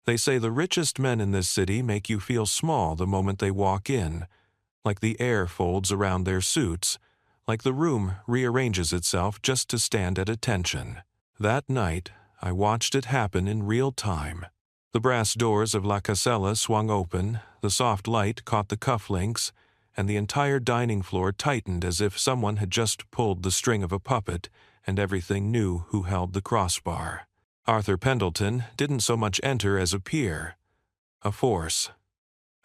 They say the richest men in this city make you feel small the moment they walk in, like the air folds around their suits, like the room rearranges itself just to stand at attention. That night, I watched it happen in real time. The brass doors of La Casella swung open, the soft light caught the cufflinks, and the entire dining floor tightened as if someone had just pulled the string of a puppet, and everything knew who held the crossbar. Arthur Pendleton didn't so much enter as appear. A force.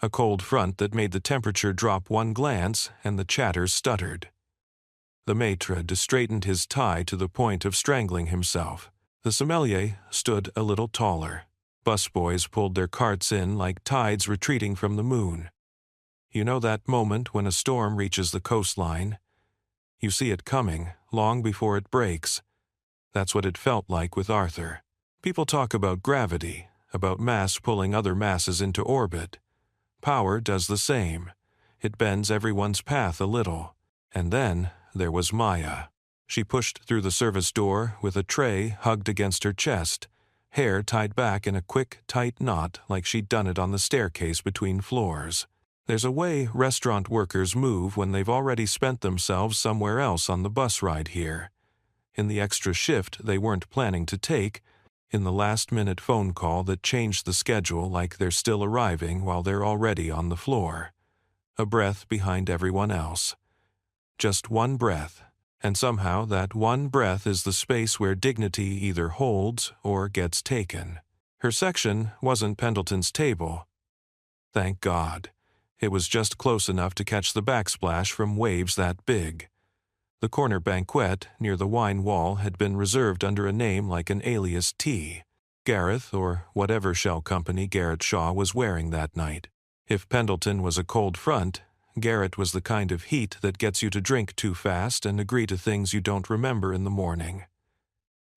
A cold front that made the temperature drop one glance and the chatter stuttered. The maitre straightened his tie to the point of strangling himself. The sommelier stood a little taller. Busboys pulled their carts in like tides retreating from the moon. You know that moment when a storm reaches the coastline? You see it coming, long before it breaks. That's what it felt like with Arthur. People talk about gravity, about mass pulling other masses into orbit. Power does the same. It bends everyone's path a little. And then there was Maya. She pushed through the service door with a tray hugged against her chest, hair tied back in a quick, tight knot like she'd done it on the staircase between floors. There's a way restaurant workers move when they've already spent themselves somewhere else on the bus ride here. In the extra shift they weren't planning to take, in the last-minute phone call that changed the schedule like they're still arriving while they're already on the floor. A breath behind everyone else. Just one breath, and somehow that one breath is the space where dignity either holds or gets taken. Her section wasn't Pendleton's table. Thank God. It was just close enough to catch the backsplash from waves that big. The corner banquette near the wine wall had been reserved under a name like an alias T. Gareth, or whatever shell company Garrett Shaw was wearing that night. If Pendleton was a cold front, Garrett was the kind of heat that gets you to drink too fast and agree to things you don't remember in the morning.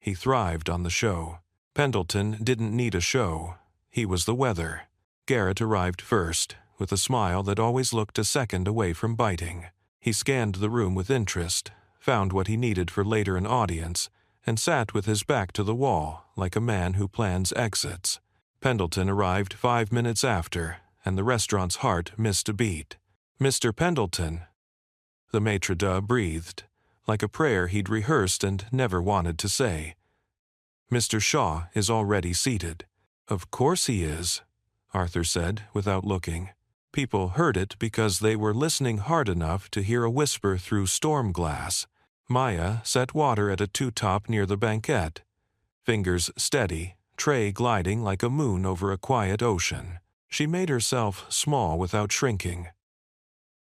He thrived on the show. Pendleton didn't need a show. He was the weather. Garrett arrived first, with a smile that always looked a second away from biting. He scanned the room with interest, found what he needed for later an audience, and sat with his back to the wall, like a man who plans exits. Pendleton arrived 5 minutes after, and the restaurant's heart missed a beat. "Mr. Pendleton." The maitre d' breathed, like a prayer he'd rehearsed and never wanted to say. "Mr. Shaw is already seated." "Of course he is," Arthur said, without looking. People heard it because they were listening hard enough to hear a whisper through storm glass. Maya set water at a two-top near the banquette. Fingers steady, tray gliding like a moon over a quiet ocean. She made herself small without shrinking.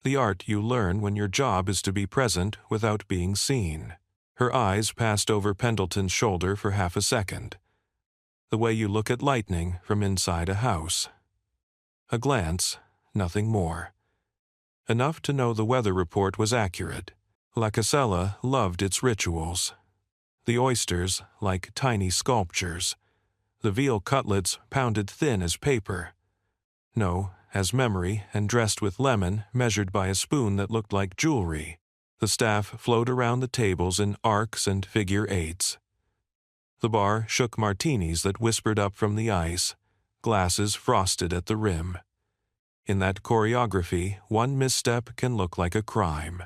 The art you learn when your job is to be present without being seen. Her eyes passed over Pendleton's shoulder for half a second. The way you look at lightning from inside a house. A glance. Nothing more. Enough to know the weather report was accurate. La Casella loved its rituals. The oysters, like tiny sculptures. The veal cutlets pounded thin as paper. No, as memory and dressed with lemon measured by a spoon that looked like jewelry. The staff flowed around the tables in arcs and figure eights. The bar shook martinis that whispered up from the ice, glasses frosted at the rim. In that choreography, one misstep can look like a crime,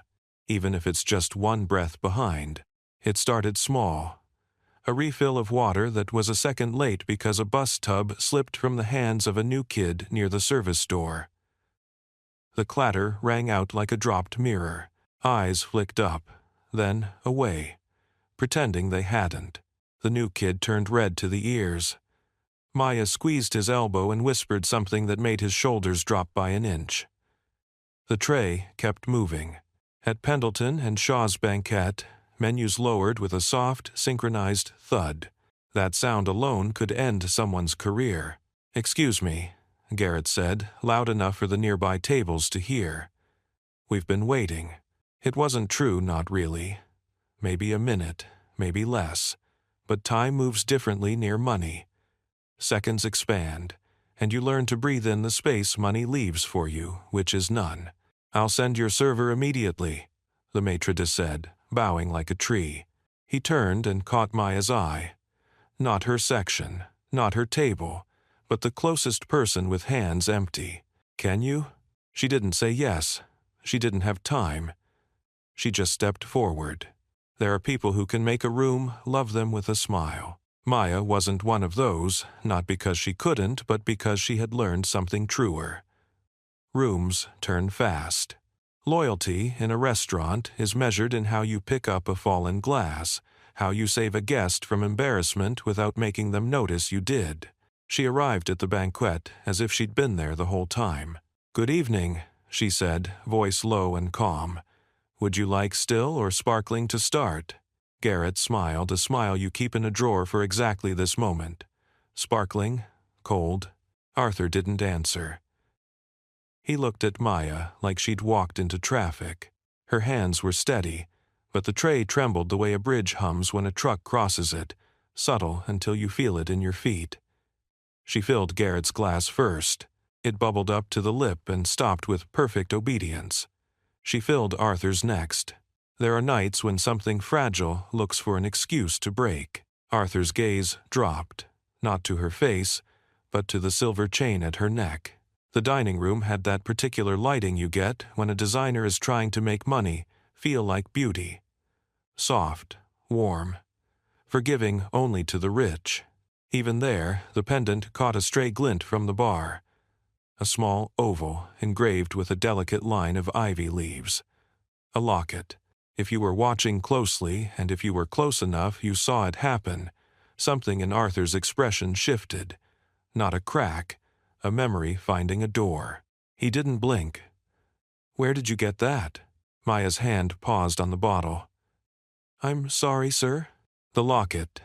even if it's just one breath behind. It started small. A refill of water that was a second late because a bus tub slipped from the hands of a new kid near the service door. The clatter rang out like a dropped mirror. Eyes flicked up, then away, pretending they hadn't. The new kid turned red to the ears. Maya squeezed his elbow and whispered something that made his shoulders drop by an inch. The tray kept moving. At Pendleton and Shaw's banquette, menus lowered with a soft, synchronized thud. That sound alone could end someone's career. "Excuse me," Garrett said, loud enough for the nearby tables to hear. "We've been waiting." It wasn't true, not really. Maybe a minute, maybe less. But time moves differently near money. Seconds expand, and you learn to breathe in the space money leaves for you, which is none. "I'll send your server immediately," the maitre d' said, bowing like a tree. He turned and caught Maya's eye. Not her section, not her table, but the closest person with hands empty. Can you? She didn't say yes. She didn't have time. She just stepped forward. There are people who can make a room love them with a smile. Maya wasn't one of those, not because she couldn't, but because she had learned something truer. Rooms turn fast. Loyalty in a restaurant is measured in how you pick up a fallen glass, how you save a guest from embarrassment without making them notice you did. She arrived at the banquet as if she'd been there the whole time. "Good evening," she said, voice low and calm. "Would you like still or sparkling to start?" Garrett smiled, a smile you keep in a drawer for exactly this moment. Sparkling, cold. Arthur didn't answer. He looked at Maya like she'd walked into traffic. Her hands were steady, but the tray trembled the way a bridge hums when a truck crosses it, subtle until you feel it in your feet. She filled Garrett's glass first. It bubbled up to the lip and stopped with perfect obedience. She filled Arthur's next. There are nights when something fragile looks for an excuse to break. Arthur's gaze dropped, not to her face, but to the silver chain at her neck. The dining room had that particular lighting you get when a designer is trying to make money feel like beauty. Soft, warm, forgiving only to the rich. Even there, the pendant caught a stray glint from the bar. A small oval engraved with a delicate line of ivy leaves. A locket. If you were watching closely, and if you were close enough, you saw it happen. Something in Arthur's expression shifted. Not a crack, a memory finding a door. He didn't blink. "Where did you get that?" Maya's hand paused on the bottle. "I'm sorry, sir." "The locket,"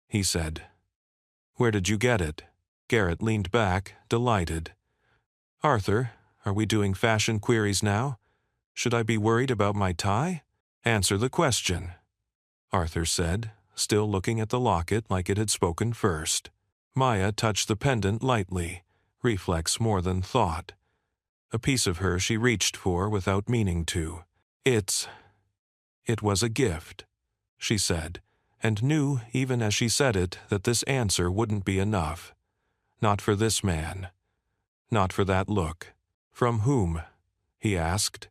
he said. "Where did you get it?" Garrett leaned back, delighted. "Arthur, are we doing fashion queries now? Should I be worried about my tie?" "Answer the question," Arthur said, still looking at the locket like it had spoken first. Maya touched the pendant lightly, reflex more than thought. A piece of her she reached for without meaning to. It was a gift," she said, and knew even as she said it that this answer wouldn't be enough. Not for this man. Not for that look. "From whom?" he asked,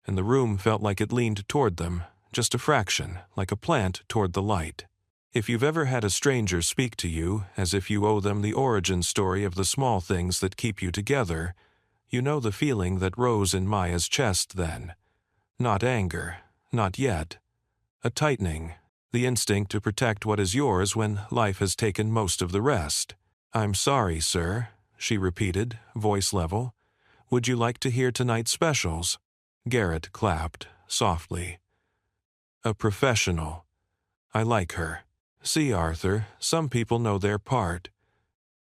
and the room felt like it leaned toward them, just a fraction, like a plant toward the light. If you've ever had a stranger speak to you as if you owe them the origin story of the small things that keep you together, you know the feeling that rose in Maya's chest then. Not anger, not yet. A tightening, the instinct to protect what is yours when life has taken most of the rest. "I'm sorry, sir," she repeated, voice level. "Would you like to hear tonight's specials?" Garrett clapped, softly. "A professional. I like her. See, Arthur, some people know their part.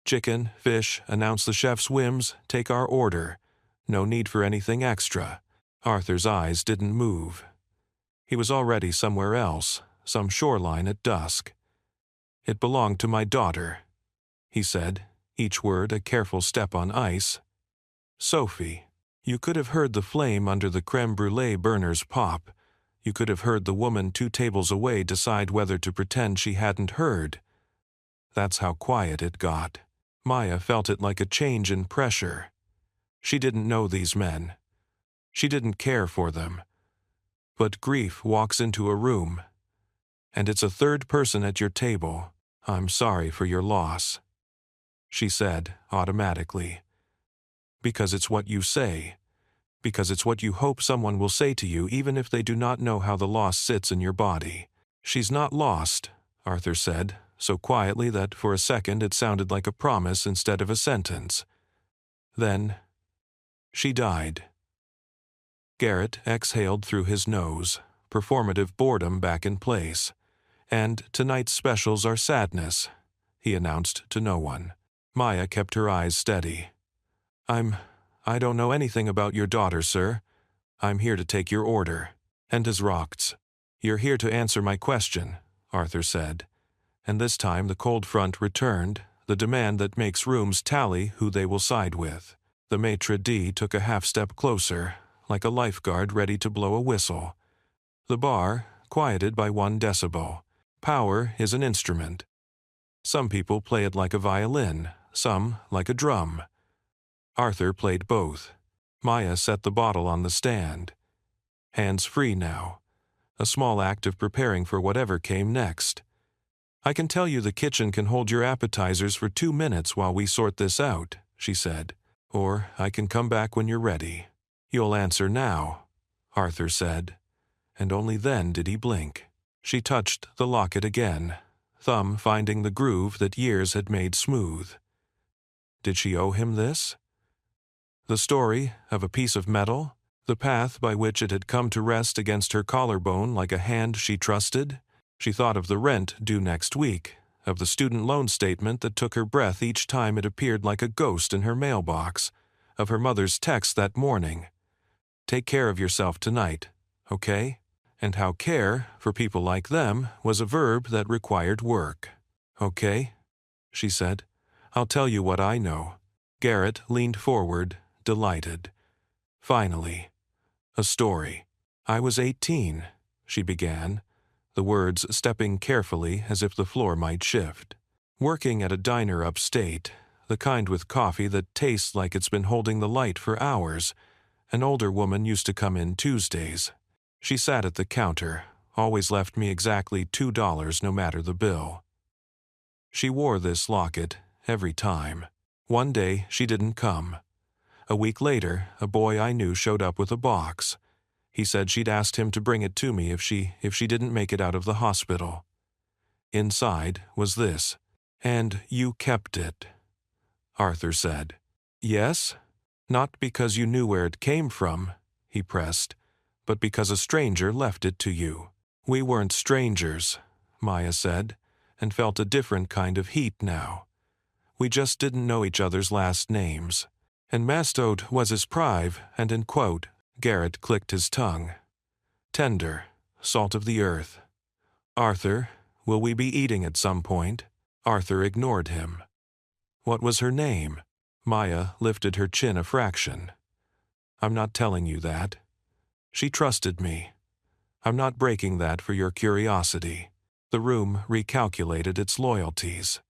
Chicken, fish, announce the chef's whims, take our order. No need for anything extra." Arthur's eyes didn't move. He was already somewhere else, some shoreline at dusk. "It belonged to my daughter," he said, each word a careful step on ice. "Sophie." You could have heard the flame under the creme brulee burner's pop. You could have heard the woman 2 tables away decide whether to pretend she hadn't heard. That's how quiet it got. Maya felt it like a change in pressure. She didn't know these men. She didn't care for them. But grief walks into a room, and it's a third person at your table. "I'm sorry for your loss," she said automatically. "Because it's what you say. Because it's what you hope someone will say to you even if they do not know how the loss sits in your body." "She's not lost," Arthur said, so quietly that for a second it sounded like a promise instead of a sentence. Then, "She died." Garrett exhaled through his nose, performative boredom back in place. "And tonight's specials are sadness," he announced to no one. Maya kept her eyes steady. I don't know anything about your daughter, sir. I'm here to take your order." "And as rocked." "You're here to answer my question," Arthur said. And this time the cold front returned, the demand that makes rooms tally who they will side with. The maitre d' took a half step closer, like a lifeguard ready to blow a whistle. The bar, quieted by 1 decibel. Power is an instrument. Some people play it like a violin, some like a drum. Arthur played both. Maya set the bottle on the stand. Hands free now. A small act of preparing for whatever came next. I can tell you the kitchen can hold your appetizers for 2 minutes while we sort this out, she said. Or I can come back when you're ready. You'll answer now, Arthur said. And only then did he blink. She touched the locket again, thumb finding the groove that years had made smooth. Did she owe him this? The story of a piece of metal? The path by which it had come to rest against her collarbone like a hand she trusted? She thought of the rent due next week, of the student loan statement that took her breath each time it appeared like a ghost in her mailbox, of her mother's text that morning. Take care of yourself tonight, okay? And how care, for people like them, was a verb that required work. Okay, she said. I'll tell you what I know. Garrett leaned forward, delighted. Finally. A story. I was 18, she began, the words stepping carefully as if the floor might shift. Working at a diner upstate, the kind with coffee that tastes like it's been holding the light for hours. An older woman used to come in Tuesdays. She sat at the counter, always left me exactly $2 no matter the bill. She wore this locket every time. One day she didn't come. A week later, a boy I knew showed up with a box. He said she'd asked him to bring it to me if she didn't make it out of the hospital. Inside was this. And you kept it, Arthur said. Yes? Not because you knew where it came from, he pressed, but because a stranger left it to you. We weren't strangers, Maya said, and felt a different kind of heat now. We just didn't know each other's last names. And Mastode was his prive, and in quote, Garrett clicked his tongue. Tender, salt of the earth. Arthur, will we be eating at some point? Arthur ignored him. What was her name? Maya lifted her chin a fraction. I'm not telling you that. She trusted me. I'm not breaking that for your curiosity. The room recalculated its loyalties.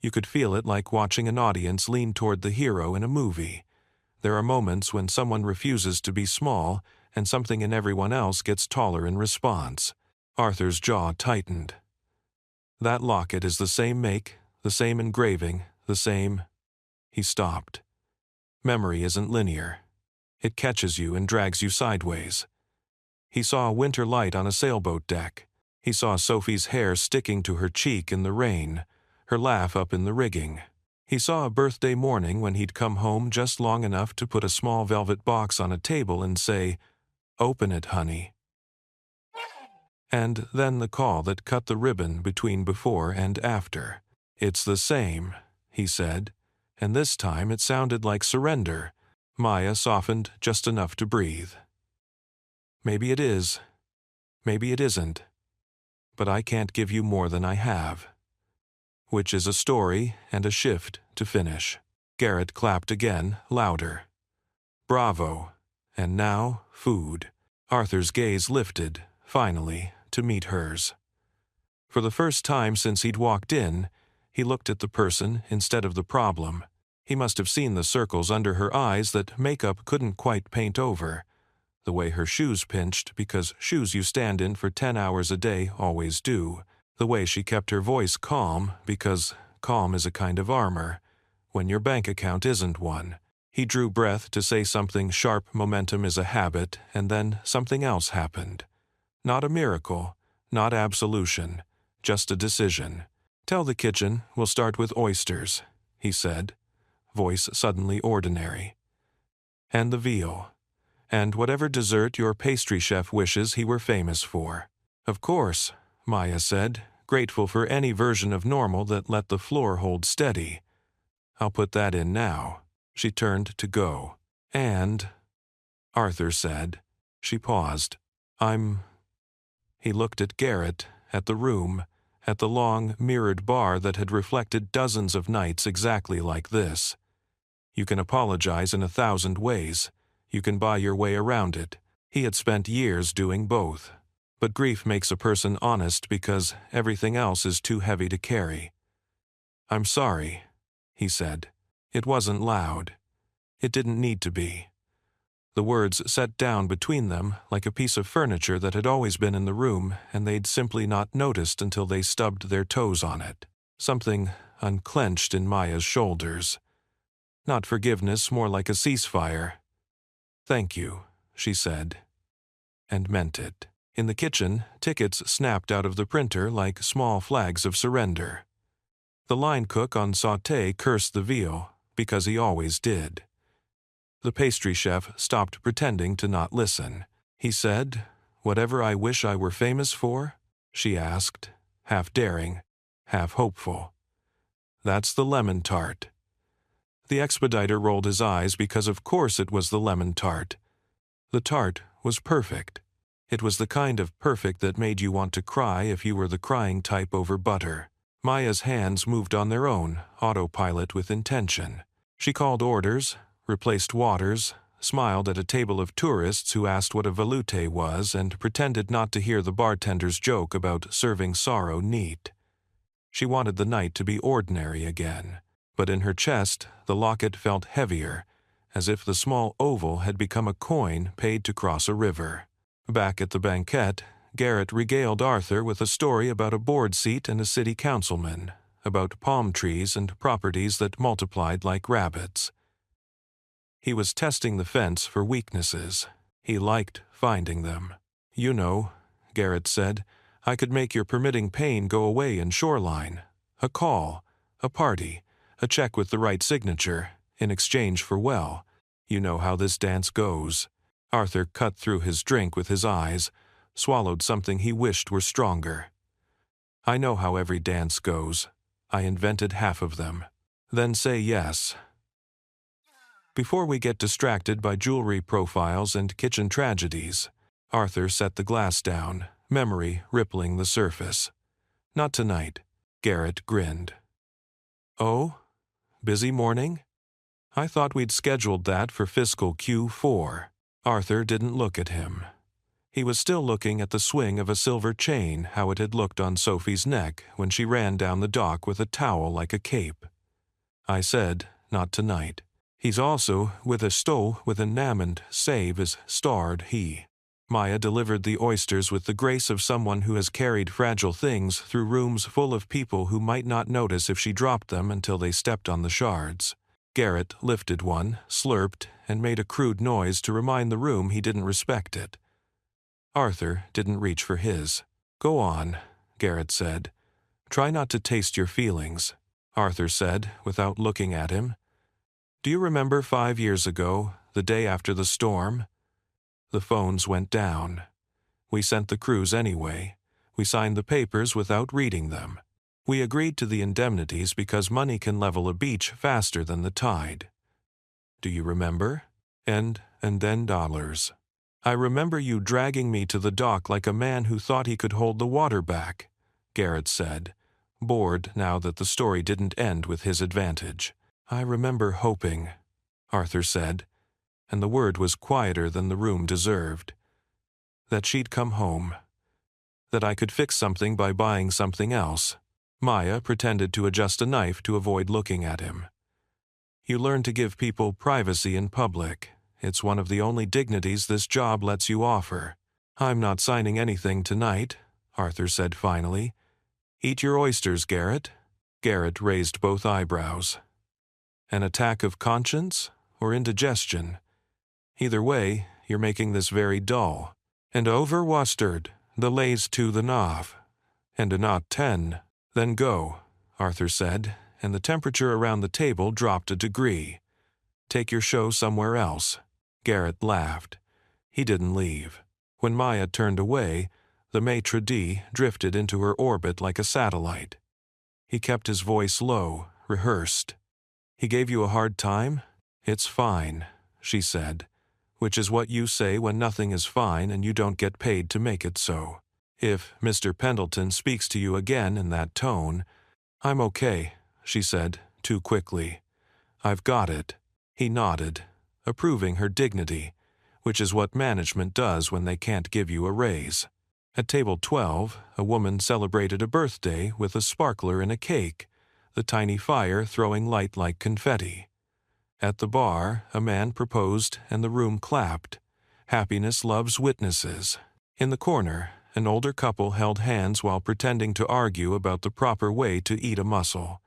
You could feel it like watching an audience lean toward the hero in a movie. There are moments when someone refuses to be small, and something in everyone else gets taller in response. Arthur's jaw tightened. That locket is the same make, the same engraving, the same... He stopped. Memory isn't linear. It catches you and drags you sideways. He saw a winter light on a sailboat deck. He saw Sophie's hair sticking to her cheek in the rain, her laugh up in the rigging. He saw a birthday morning when he'd come home just long enough to put a small velvet box on a table and say, "Open it, honey." And then the call that cut the ribbon between before and after. It's the same, he said, and this time it sounded like surrender. Maya softened just enough to breathe. Maybe it is. Maybe it isn't. But I can't give you more than I have. Which is a story and a shift to finish. Garrett clapped again, louder. Bravo. And now, food. Arthur's gaze lifted, finally, to meet hers. For the first time since he'd walked in, he looked at the person instead of the problem. He must have seen the circles under her eyes that makeup couldn't quite paint over, the way her shoes pinched because shoes you stand in for 10 hours a day always do, the way she kept her voice calm because calm is a kind of armor, when your bank account isn't one. He drew breath to say something sharp. Momentum is a habit, and then something else happened. Not a miracle, not absolution, just a decision. Tell the kitchen we'll start with oysters, he said, voice suddenly ordinary. And the veal. And whatever dessert your pastry chef wishes he were famous for. Of course, Maya said, grateful for any version of normal that let the floor hold steady. I'll put that in now. She turned to go. And, Arthur said. She paused. He looked at Garrett, at the room, at the long, mirrored bar that had reflected dozens of nights exactly like this. You can apologize in 1,000 ways. You can buy your way around it. He had spent years doing both. But grief makes a person honest because everything else is too heavy to carry. I'm sorry, he said. It wasn't loud. It didn't need to be. The words set down between them like a piece of furniture that had always been in the room, and they'd simply not noticed until they stubbed their toes on it. Something unclenched in Maya's shoulders. Not forgiveness, more like a ceasefire. "Thank you," she said, and meant it. In the kitchen, tickets snapped out of the printer like small flags of surrender. The line cook on sauté cursed the veal, because he always did. The pastry chef stopped pretending to not listen. He said, "Whatever I wish I were famous for?" she asked, half daring, half hopeful. "That's the lemon tart." The expediter rolled his eyes because of course it was the lemon tart. The tart was perfect. It was the kind of perfect that made you want to cry if you were the crying type over butter. Maya's hands moved on their own, autopilot with intention. She called orders, replaced waters, smiled at a table of tourists who asked what a veloute was and pretended not to hear the bartender's joke about serving sorrow neat. She wanted the night to be ordinary again, but in her chest the locket felt heavier, as if the small oval had become a coin paid to cross a river. Back at the banquette, Garrett regaled Arthur with a story about a board seat and a city councilman, about palm trees and properties that multiplied like rabbits. He was testing the fence for weaknesses. He liked finding them. "You know," Garrett said, "I could make your permitting pain go away in Shoreline. A call, a party, a check with the right signature, in exchange for well. You know how this dance goes." Arthur cut through his drink with his eyes, swallowed something he wished were stronger. "I know how every dance goes. I invented half of them. Then say yes." Before we get distracted by jewelry profiles and kitchen tragedies, Arthur set the glass down, memory rippling the surface. "Not tonight." Garrett grinned. "Oh? Busy morning? I thought we'd scheduled that for fiscal Q4. Arthur didn't look at him. He was still looking at the swing of a silver chain, how it had looked on Sophie's neck when she ran down the dock with a towel like a cape. I said, "Not tonight." He's also with a stole with an namand, save as starred he. Maya delivered the oysters with the grace of someone who has carried fragile things through rooms full of people who might not notice if she dropped them until they stepped on the shards. Garrett lifted one, slurped, and made a crude noise to remind the room he didn't respect it. Arthur didn't reach for his. "Go on," Garrett said. "Try not to taste your feelings," Arthur said without looking at him. "Do you remember 5 years ago, the day after the storm? The phones went down. We sent the crews anyway. We signed the papers without reading them. We agreed to the indemnities because money can level a beach faster than the tide. Do you remember? And then dollars. I remember you dragging me to the dock like a man who thought he could hold the water back," Garrett said, bored now that the story didn't end with his advantage. "I remember hoping," Arthur said, and the word was quieter than the room deserved, "that she'd come home. That I could fix something by buying something else." Maya pretended to adjust a knife to avoid looking at him. "You learn to give people privacy in public. It's one of the only dignities this job lets you offer." "I'm not signing anything tonight," Arthur said finally. "Eat your oysters, Garrett." Garrett raised both eyebrows. "An attack of conscience or indigestion? Either way, you're making this very dull. And over wustard, the lays to the knob. And a not 10. Then go," Arthur said, and the temperature around the table dropped a degree. "Take your show somewhere else." Garrett laughed. He didn't leave. When Maya turned away, the maitre d' drifted into her orbit like a satellite. He kept his voice low, rehearsed. "He gave you a hard time? It's fine," she said, which is what you say when nothing is fine and you don't get paid to make it so. "If Mr. Pendleton speaks to you again in that tone—" "I'm okay," she said, too quickly. "I've got it." He nodded, approving her dignity, which is what management does when they can't give you a raise. At table 12, a woman celebrated a birthday with a sparkler and a cake, the tiny fire throwing light like confetti. At the bar, a man proposed and the room clapped. Happiness loves witnesses. In the corner, an older couple held hands while pretending to argue about the proper way to eat a mussel.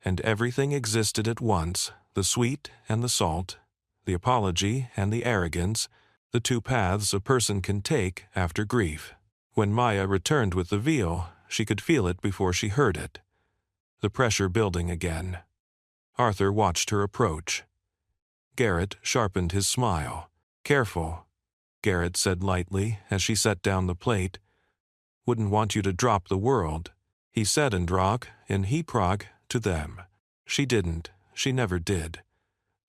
And everything existed at once, the sweet and the salt, the apology and the arrogance, the two paths a person can take after grief. When Maya returned with the veal, she could feel it before she heard it. The pressure building again. Arthur watched her approach. Garrett sharpened his smile. "Careful," Garrett said lightly as she set down the plate. "Wouldn't want you to drop the world," he said in Heprog, to them. She didn't. She never did.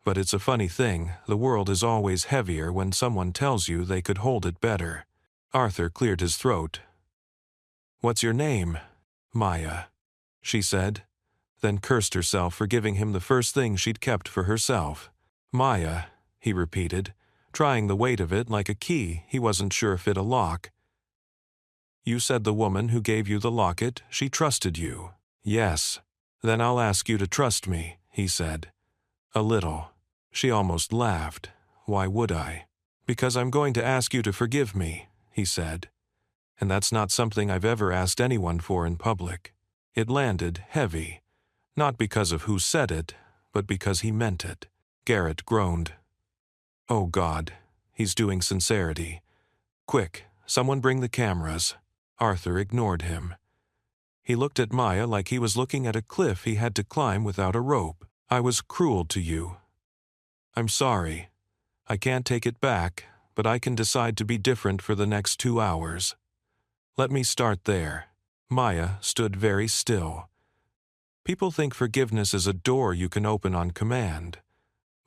But it's a funny thing, the world is always heavier when someone tells you they could hold it better. Arthur cleared his throat. "What's your name?" "Maya," she said, then cursed herself for giving him the first thing she'd kept for herself. "Maya," he repeated, trying the weight of it like a key he wasn't sure fit a lock. "You said the woman who gave you the locket, she trusted you." "Yes." "Then I'll ask you to trust me," he said. "A little." She almost laughed. "Why would I?" "Because I'm going to ask you to forgive me," he said. And that's not something I've ever asked anyone for in public. It landed heavy, not because of who said it, but because he meant it. Garrett groaned. "Oh God, he's doing sincerity. Quick, someone bring the cameras." Arthur ignored him. He looked at Maya like he was looking at a cliff he had to climb without a rope. "I was cruel to you. I'm sorry. I can't take it back, but I can decide to be different for the next 2 hours. Let me start there." Maya stood very still. People think forgiveness is a door you can open on command.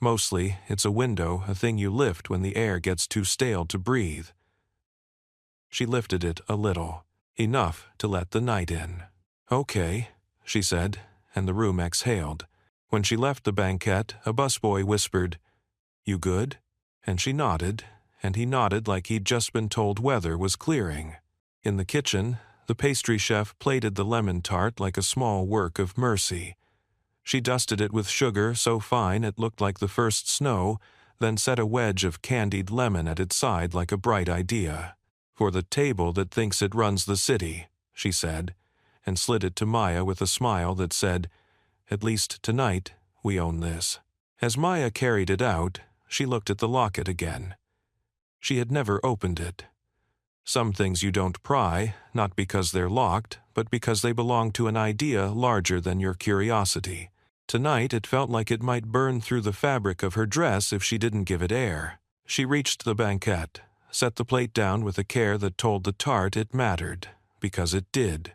Mostly, it's a window, a thing you lift when the air gets too stale to breathe. She lifted it a little, enough to let the night in. "Okay," she said, and the room exhaled. When she left the banquette, a busboy whispered, "You good?" And she nodded, and he nodded like he'd just been told weather was clearing. In the kitchen, the pastry chef plated the lemon tart like a small work of mercy. She dusted it with sugar so fine it looked like the first snow, then set a wedge of candied lemon at its side like a bright idea. "For the table that thinks it runs the city," she said, and slid it to Maya with a smile that said, "At least tonight, we own this." As Maya carried it out, she looked at the locket again. She had never opened it. Some things you don't pry, not because they're locked, but because they belong to an idea larger than your curiosity. Tonight it felt like it might burn through the fabric of her dress if she didn't give it air. She reached the banquette, set the plate down with a care that told the tart it mattered, because it did.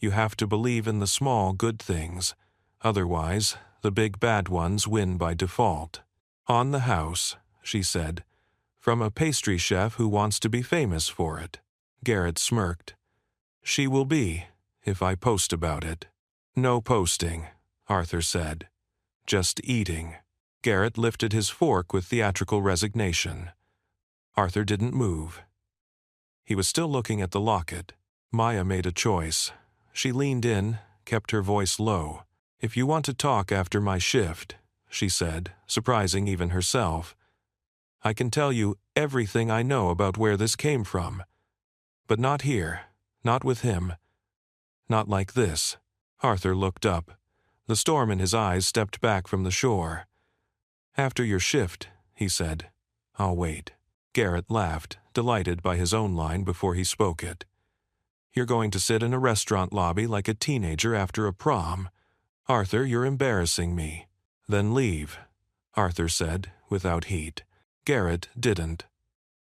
You have to believe in the small good things. Otherwise, the big bad ones win by default. "On the house," she said, "from a pastry chef who wants to be famous for it." Garrett smirked. "She will be, if I post about it." "No posting," Arthur said. "Just eating." Garrett lifted his fork with theatrical resignation. Arthur didn't move. He was still looking at the locket. Maya made a choice. She leaned in, kept her voice low. "If you want to talk after my shift," she said, surprising even herself, "I can tell you everything I know about where this came from. But not here, not with him, not like this." Arthur looked up. The storm in his eyes stepped back from the shore. "After your shift," he said, "I'll wait." Garrett laughed, delighted by his own line before he spoke it. "You're going to sit in a restaurant lobby like a teenager after a prom. Arthur, you're embarrassing me." "Then leave," Arthur said, without heat. Garrett didn't.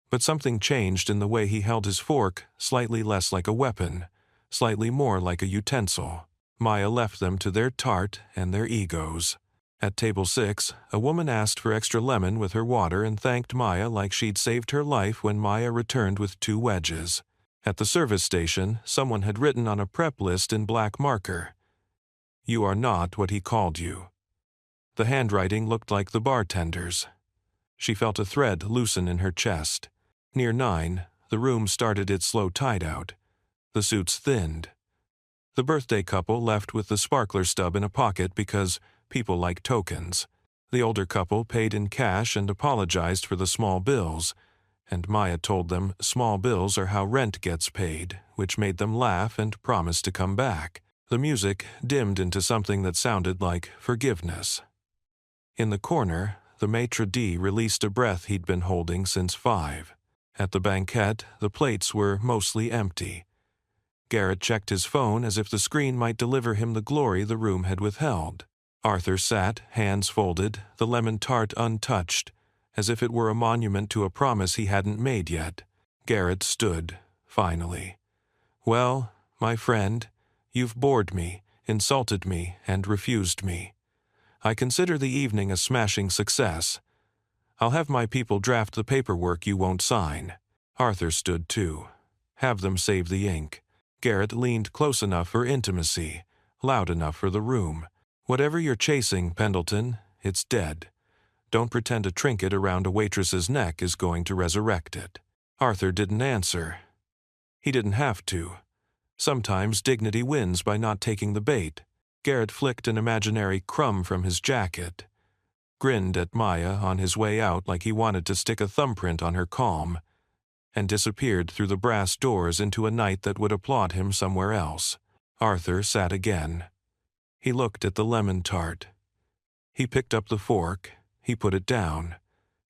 But something changed in the way he held his fork, slightly less like a weapon, slightly more like a utensil. Maya left them to their tart and their egos. At table 6, a woman asked for extra lemon with her water and thanked Maya like she'd saved her life when Maya returned with 2 wedges. At the service station, someone had written on a prep list in black marker, "You are not what he called you." The handwriting looked like the bartender's. She felt a thread loosen in her chest. Near 9, the room started its slow tide-out. The suits thinned. The birthday couple left with the sparkler stub in a pocket because people like tokens. The older couple paid in cash and apologized for the small bills, and Maya told them small bills are how rent gets paid, which made them laugh and promise to come back. The music dimmed into something that sounded like forgiveness. In the corner, the maitre d' released a breath he'd been holding since 5. At the banquette, the plates were mostly empty. Garrett checked his phone as if the screen might deliver him the glory the room had withheld. Arthur sat, hands folded, the lemon tart untouched, as if it were a monument to a promise he hadn't made yet. Garrett stood, finally. "Well, my friend, you've bored me, insulted me, and refused me. I consider the evening a smashing success. I'll have my people draft the paperwork you won't sign." Arthur stood too. "Have them save the ink." Garrett leaned close enough for intimacy, loud enough for the room. "Whatever you're chasing, Pendleton, it's dead. Don't pretend a trinket around a waitress's neck is going to resurrect it." Arthur didn't answer. He didn't have to. Sometimes dignity wins by not taking the bait. Garrett flicked an imaginary crumb from his jacket, grinned at Maya on his way out like he wanted to stick a thumbprint on her calm, and disappeared through the brass doors into a night that would applaud him somewhere else. Arthur sat again. He looked at the lemon tart. He picked up the fork. He put it down.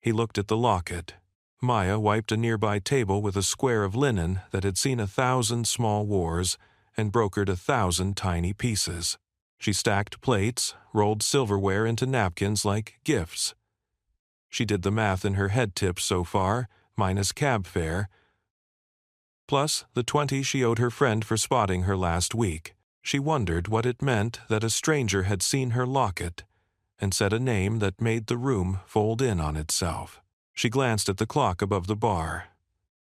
He looked at the locket. Maya wiped a nearby table with a square of linen that had seen 1,000 small wars and brokered 1,000 tiny pieces. She stacked plates, rolled silverware into napkins like gifts. She did the math in her head tips so far, minus cab fare, plus the 20 she owed her friend for spotting her last week. She wondered what it meant that a stranger had seen her locket and said a name that made the room fold in on itself. She glanced at the clock above the bar.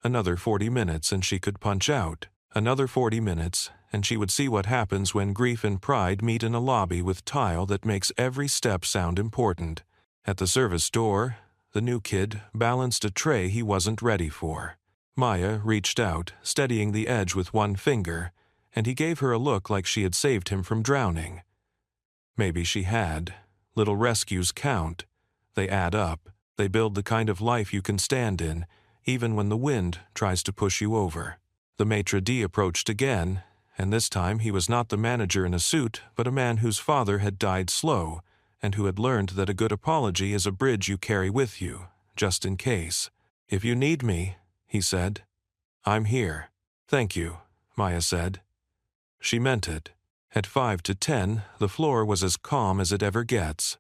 Another 40 minutes and she could punch out. Another 40 minutes and she would see what happens when grief and pride meet in a lobby with tile that makes every step sound important. At the service door, the new kid balanced a tray he wasn't ready for. Maya reached out, steadying the edge with one finger, and he gave her a look like she had saved him from drowning. Maybe she had. Little rescues count. They add up. They build the kind of life you can stand in, even when the wind tries to push you over. The maitre d' approached again, and this time he was not the manager in a suit, but a man whose father had died slow, and who had learned that a good apology is a bridge you carry with you, just in case. "If you need me," he said, "I'm here." "Thank you," Maya said. She meant it. At 5 to 10, the floor was as calm as it ever gets.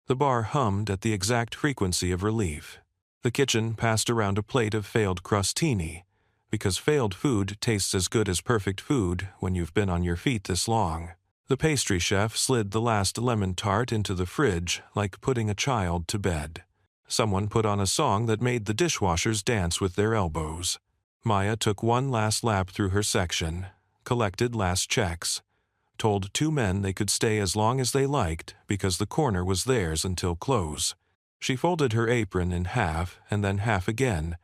The bar hummed at the exact frequency of relief. The kitchen passed around a plate of failed crostini, because failed food tastes as good as perfect food when you've been on your feet this long. The pastry chef slid the last lemon tart into the fridge like putting a child to bed. Someone put on a song that made the dishwashers dance with their elbows. Maya took one last lap through her section, collected last checks, told 2 men they could stay as long as they liked because the corner was theirs until close. She folded her apron in half and then half again,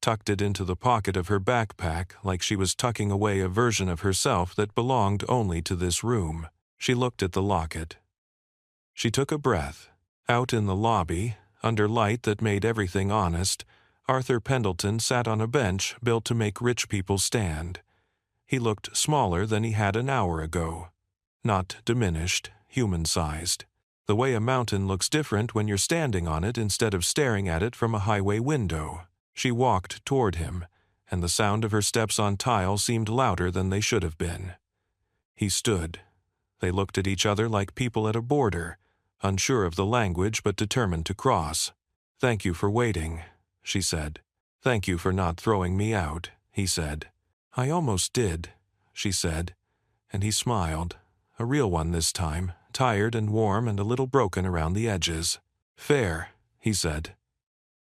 tucked it into the pocket of her backpack like she was tucking away a version of herself that belonged only to this room. She looked at the locket. She took a breath. Out in the lobby, under light that made everything honest, Arthur Pendleton sat on a bench built to make rich people stand. He looked smaller than he had an hour ago. Not diminished, human-sized. The way a mountain looks different when you're standing on it instead of staring at it from a highway window. She walked toward him, and the sound of her steps on tile seemed louder than they should have been. He stood. They looked at each other like people at a border, unsure of the language but determined to cross. "Thank you for waiting," she said. "Thank you for not throwing me out," he said. "I almost did," she said, and he smiled. A real one this time, tired and warm and a little broken around the edges. "Fair," he said.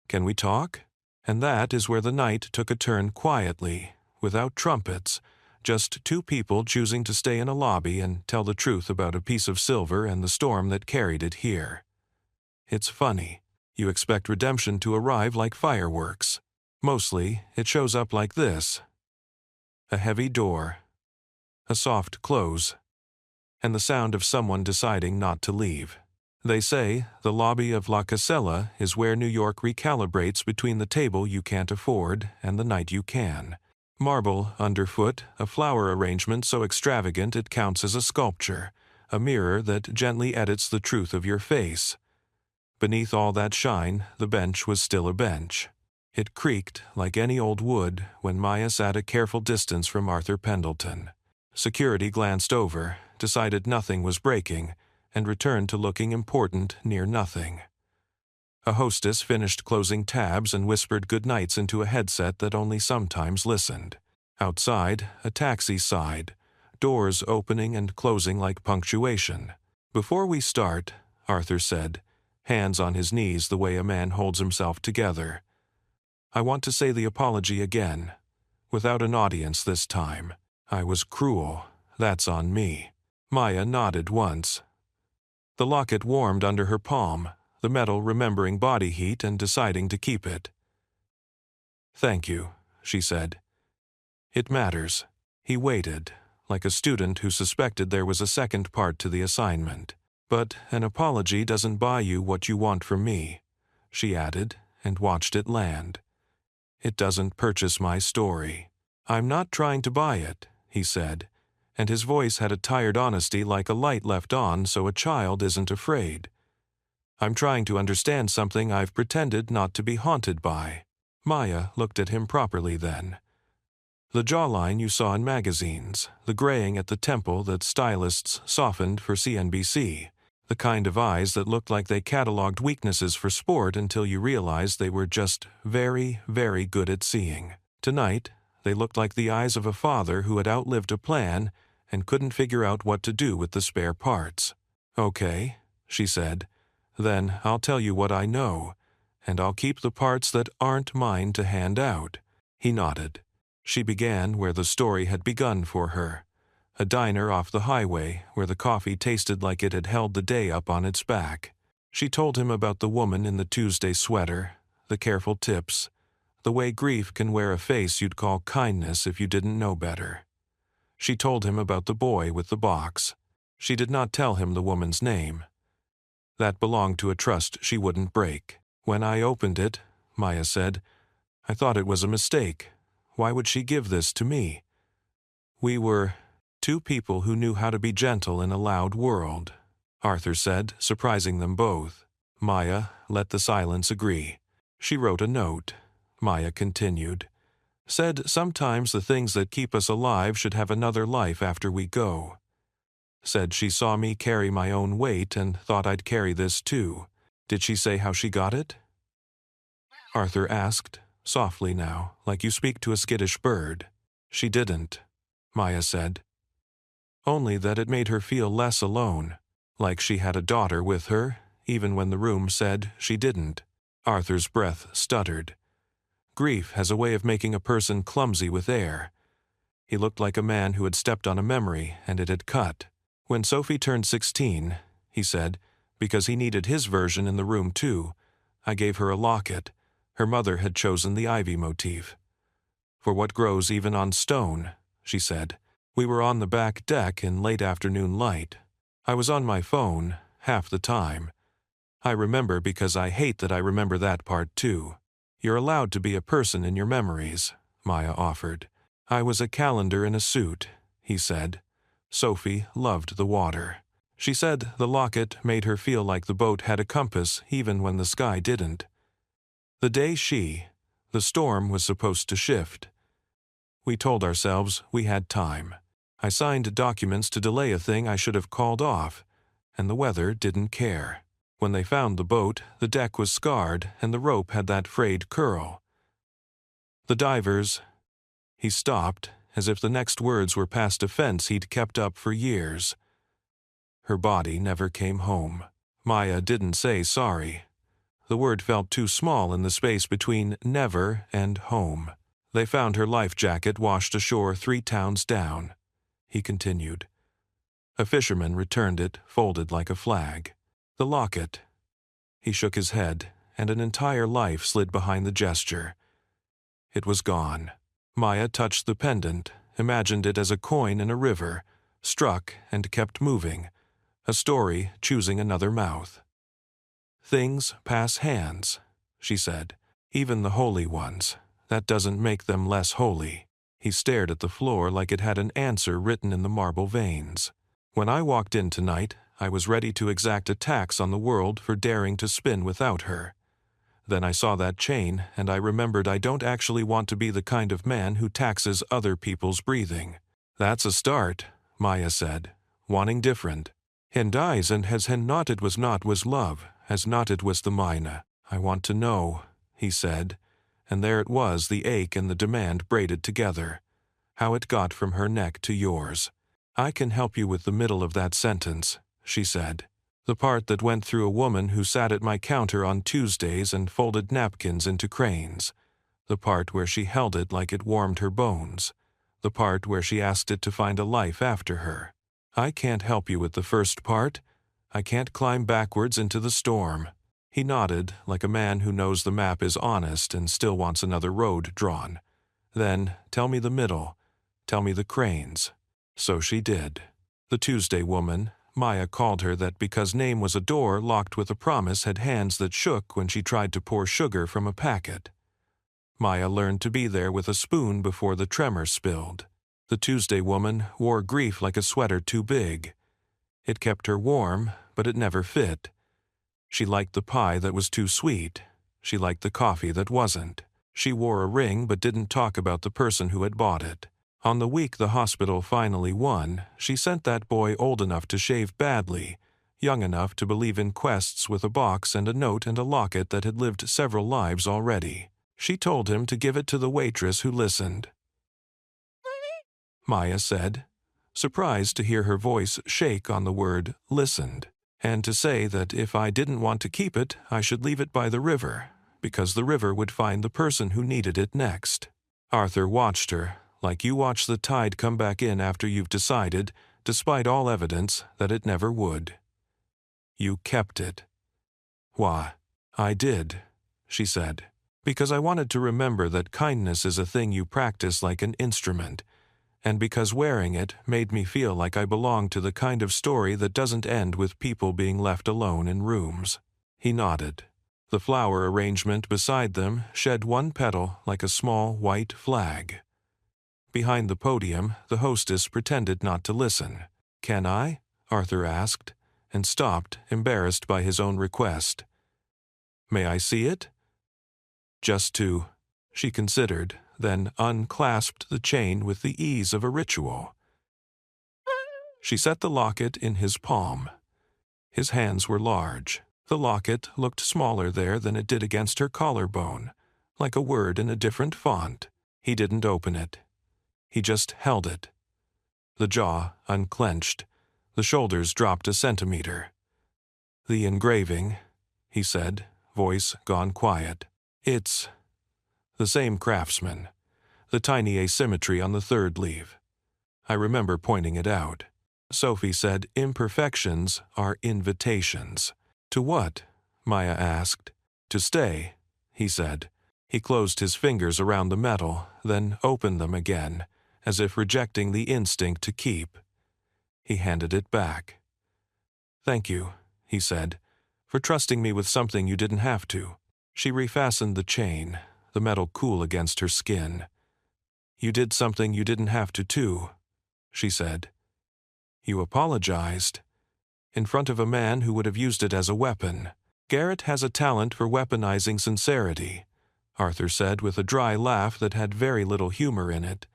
"Can we talk?" And that is where the night took a turn quietly, without trumpets, just 2 people choosing to stay in a lobby and tell the truth about a piece of silver and the storm that carried it here. It's funny. You expect redemption to arrive like fireworks. Mostly, it shows up like this. A heavy door. a soft close, and the sound of someone deciding not to leave. They say the lobby of La Casella is where New York recalibrates between the table you can't afford and the night you can. Marble underfoot, a flower arrangement so extravagant it counts as a sculpture, a mirror that gently edits the truth of your face. Beneath all that shine, the bench was still a bench. It creaked like any old wood when Maya sat a careful distance from Arthur Pendleton. Security glanced over, decided nothing was breaking, and returned to looking important near nothing. A hostess finished closing tabs and whispered goodnights into a headset that only sometimes listened. Outside, a taxi sighed, doors opening and closing like punctuation. "Before we start," Arthur said, hands on his knees the way a man holds himself together, "I want to say the apology again, without an audience this time. I was cruel. That's on me." Maya nodded once. The locket warmed under her palm, the metal remembering body heat and deciding to keep it. "Thank you," she said. "It matters." He waited, like a student who suspected there was a second part to the assignment. "But an apology doesn't buy you what you want from me," she added, and watched it land. "It doesn't purchase my story." "I'm not trying to buy it," he said, and his voice had a tired honesty like a light left on so a child isn't afraid. "I'm trying to understand something I've pretended not to be haunted by." Maya looked at him properly then. The jawline you saw in magazines, the graying at the temple that stylists softened for CNBC, the kind of eyes that looked like they cataloged weaknesses for sport until you realized they were just very, very good at seeing. Tonight, they looked like the eyes of a father who had outlived a plan and couldn't figure out what to do with the spare parts. "Okay," she said, "then I'll tell you what I know, and I'll keep the parts that aren't mine to hand out." He nodded. She began where the story had begun for her, a diner off the highway where the coffee tasted like it had held the day up on its back. She told him about the woman in the Tuesday sweater, the careful tips, the way grief can wear a face you'd call kindness if you didn't know better. She told him about the boy with the box. She did not tell him the woman's name. That belonged to a trust she wouldn't break. "When I opened it," Maya said, "I thought it was a mistake. Why would she give this to me?" "We were two people who knew how to be gentle in a loud world," Arthur said, surprising them both. Maya let the silence agree. She wrote a note. Maya continued. "Said sometimes the things that keep us alive should have another life after we go. Said she saw me carry my own weight and thought I'd carry this too. Did she say how she got it?" Arthur asked, softly now, like you speak to a skittish bird. "She didn't," Maya said. "Only that it made her feel less alone, like she had a daughter with her, even when the room said she didn't." Arthur's breath stuttered. Grief has a way of making a person clumsy with air. He looked like a man who had stepped on a memory and it had cut. "When Sophie turned 16, he said, because he needed his version in the room too, I gave her a locket. Her mother had chosen the ivy motif. For what grows even on stone," she said. "We were on the back deck in late afternoon light. I was on my phone, half the time. I remember because I hate that I remember that part too. You're allowed to be a person in your memories," Maya offered. "I was a calendar in a suit," he said. Sophie loved the water. She said the locket made her feel like the boat had a compass even when the sky didn't. The day the storm was supposed to shift. We told ourselves we had time. I signed documents to delay a thing I should have called off, and the weather didn't care. When they found the boat, the deck was scarred and the rope had that frayed curl. The divers... He stopped, as if the next words were past a fence he'd kept up for years. Her body never came home. Maya didn't say sorry. The word felt too small in the space between never and home. They found her life jacket washed ashore 3 towns down. He continued. A fisherman returned it, folded like a flag. The locket. He shook his head, and an entire life slid behind the gesture. It was gone. Maya touched the pendant, imagined it as a coin in a river, struck and kept moving, a story choosing another mouth. "Things pass hands," she said. "Even the holy ones. That doesn't make them less holy." He stared at the floor like it had an answer written in the marble veins. "When I walked in tonight, I was ready to exact a tax on the world for daring to spin without her. Then I saw that chain, and I remembered I don't actually want to be the kind of man who taxes other people's breathing." "That's a start," Maya said, "wanting different. Hen dies and has hen not it was not was love, as not it was the mine. I want to know," he said, and there it was, the ache and the demand braided together. "How it got from her neck to yours." "I can help you with the middle of that sentence," she said. "The part that went through a woman who sat at my counter on Tuesdays and folded napkins into cranes. The part where she held it like it warmed her bones. The part where she asked it to find a life after her. I can't help you with the first part. I can't climb backwards into the storm." He nodded, like a man who knows the map is honest and still wants another road drawn. "Then, tell me the middle. Tell me the cranes." So she did. The Tuesday woman, Maya called her that because name was a door locked with a promise, had hands that shook when she tried to pour sugar from a packet. Maya learned to be there with a spoon before the tremor spilled. The Tuesday woman wore grief like a sweater too big. It kept her warm, but it never fit. She liked the pie that was too sweet. She liked the coffee that wasn't. She wore a ring but didn't talk about the person who had bought it. On the week the hospital finally won, she sent that boy old enough to shave badly, young enough to believe in quests with a box and a note and a locket that had lived several lives already. She told him to give it to the waitress who listened. Maya said, surprised to hear her voice shake on the word listened, and to say that if I didn't want to keep it, I should leave it by the river, because the river would find the person who needed it next. Arthur watched her, like you watch the tide come back in after you've decided, despite all evidence, that it never would. "You kept it." "Why?" "I did," she said, "because I wanted to remember that kindness is a thing you practice like an instrument, and because wearing it made me feel like I belonged to the kind of story that doesn't end with people being left alone in rooms." He nodded. The flower arrangement beside them shed one petal like a small white flag. Behind the podium, the hostess pretended not to listen. "Can I?" Arthur asked, and stopped, embarrassed by his own request. "May I see it?" "Just to—" She considered, then unclasped the chain with the ease of a ritual. She set the locket in his palm. His hands were large. The locket looked smaller there than it did against her collarbone, like a word in a different font. He didn't open it. He just held it. The jaw unclenched. The shoulders dropped a centimeter. "The engraving," he said, voice gone quiet. "It's the same craftsman. The tiny asymmetry on the third leaf. I remember pointing it out. Sophie said imperfections are invitations." "To what?" Maya asked. "To stay," he said. He closed his fingers around the metal, then opened them again, as if rejecting the instinct to keep. He handed it back. "Thank you," he said, "for trusting me with something you didn't have to." She refastened the chain, the metal cool against her skin. "You did something you didn't have to, too," she said. "You apologized. In front of a man who would have used it as a weapon. Garrett has a talent for weaponizing sincerity," Arthur said with a dry laugh that had very little humor in it.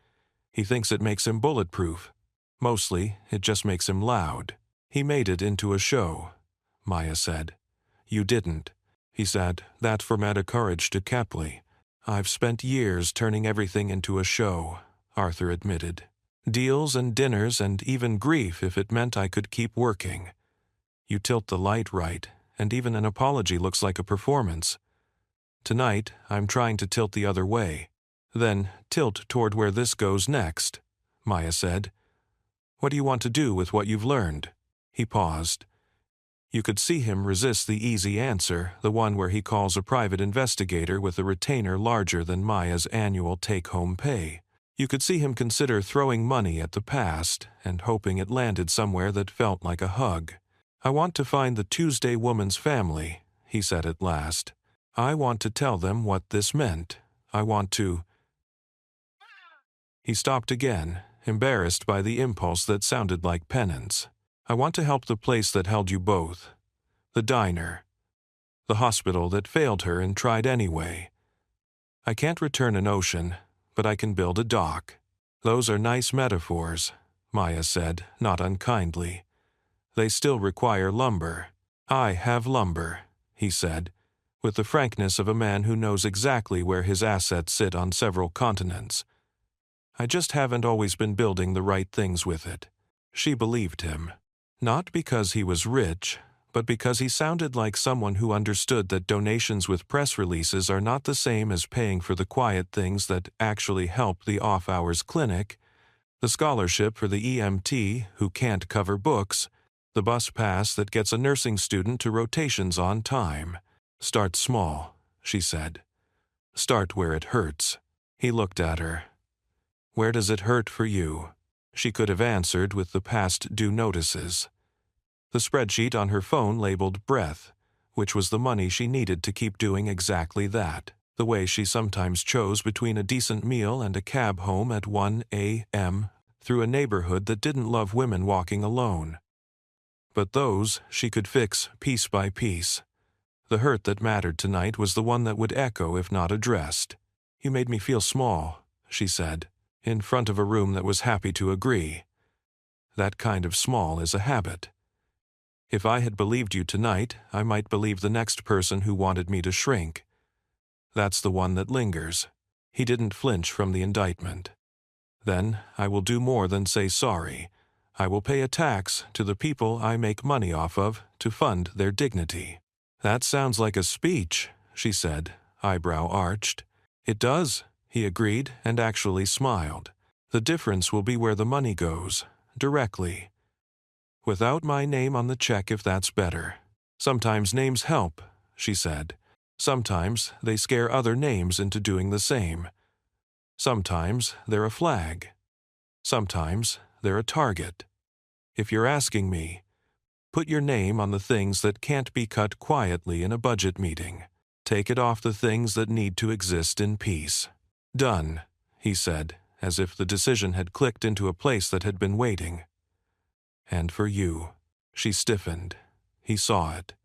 "He thinks it makes him bulletproof. Mostly, it just makes him loud." "He made it into a show," Maya said. "You didn't." He said, "That for meta courage to Kepley." "I've spent years turning everything into a show," Arthur admitted. "Deals and dinners and even grief if it meant I could keep working. You tilt the light right, and even an apology looks like a performance. Tonight, I'm trying to tilt the other way. Then tilt toward where this goes next," Maya said. "What do you want to do with what you've learned?" He paused. You could see him resist the easy answer, the one where he calls a private investigator with a retainer larger than Maya's annual take-home pay. You could see him consider throwing money at the past and hoping it landed somewhere that felt like a hug. "I want to find the Tuesday woman's family," he said at last. "I want to tell them what this meant. I want to—" He stopped again, embarrassed by the impulse that sounded like penance. "I want to help the place that held you both. The diner. The hospital that failed her and tried anyway. I can't return an ocean, but I can build a dock." "Those are nice metaphors," Maya said, not unkindly. "They still require lumber." "I have lumber," he said, with the frankness of a man who knows exactly where his assets sit on several continents. "I just haven't always been building the right things with it." She believed him. Not because he was rich, but because he sounded like someone who understood that donations with press releases are not the same as paying for the quiet things that actually help the off-hours clinic, the scholarship for the EMT who can't cover books, the bus pass that gets a nursing student to rotations on time. "Start small," she said. "Start where it hurts." He looked at her. "Where does it hurt for you?" She could have answered with the past due notices. The spreadsheet on her phone labeled breath, which was the money she needed to keep doing exactly that, the way she sometimes chose between a decent meal and a cab home at 1 a.m. through a neighborhood that didn't love women walking alone. But those she could fix piece by piece. The hurt that mattered tonight was the one that would echo if not addressed. "You made me feel small," she said, in front of a room that was happy to agree. That kind of small is a habit. "If I had believed you tonight, I might believe the next person who wanted me to shrink. That's the one that lingers." He didn't flinch from the indictment. "Then I will do more than say sorry. I will pay a tax to the people I make money off of to fund their dignity." "That sounds like a speech," she said, eyebrow arched. "It does," he agreed and actually smiled. "The difference will be where the money goes, directly. Without my name on the check if that's better. Sometimes names help," she said. "Sometimes they scare other names into doing the same. Sometimes they're a flag. Sometimes they're a target. If you're asking me, put your name on the things that can't be cut quietly in a budget meeting. Take it off the things that need to exist in peace." "Done," he said, as if the decision had clicked into a place that had been waiting. "And for you." She stiffened. He saw it.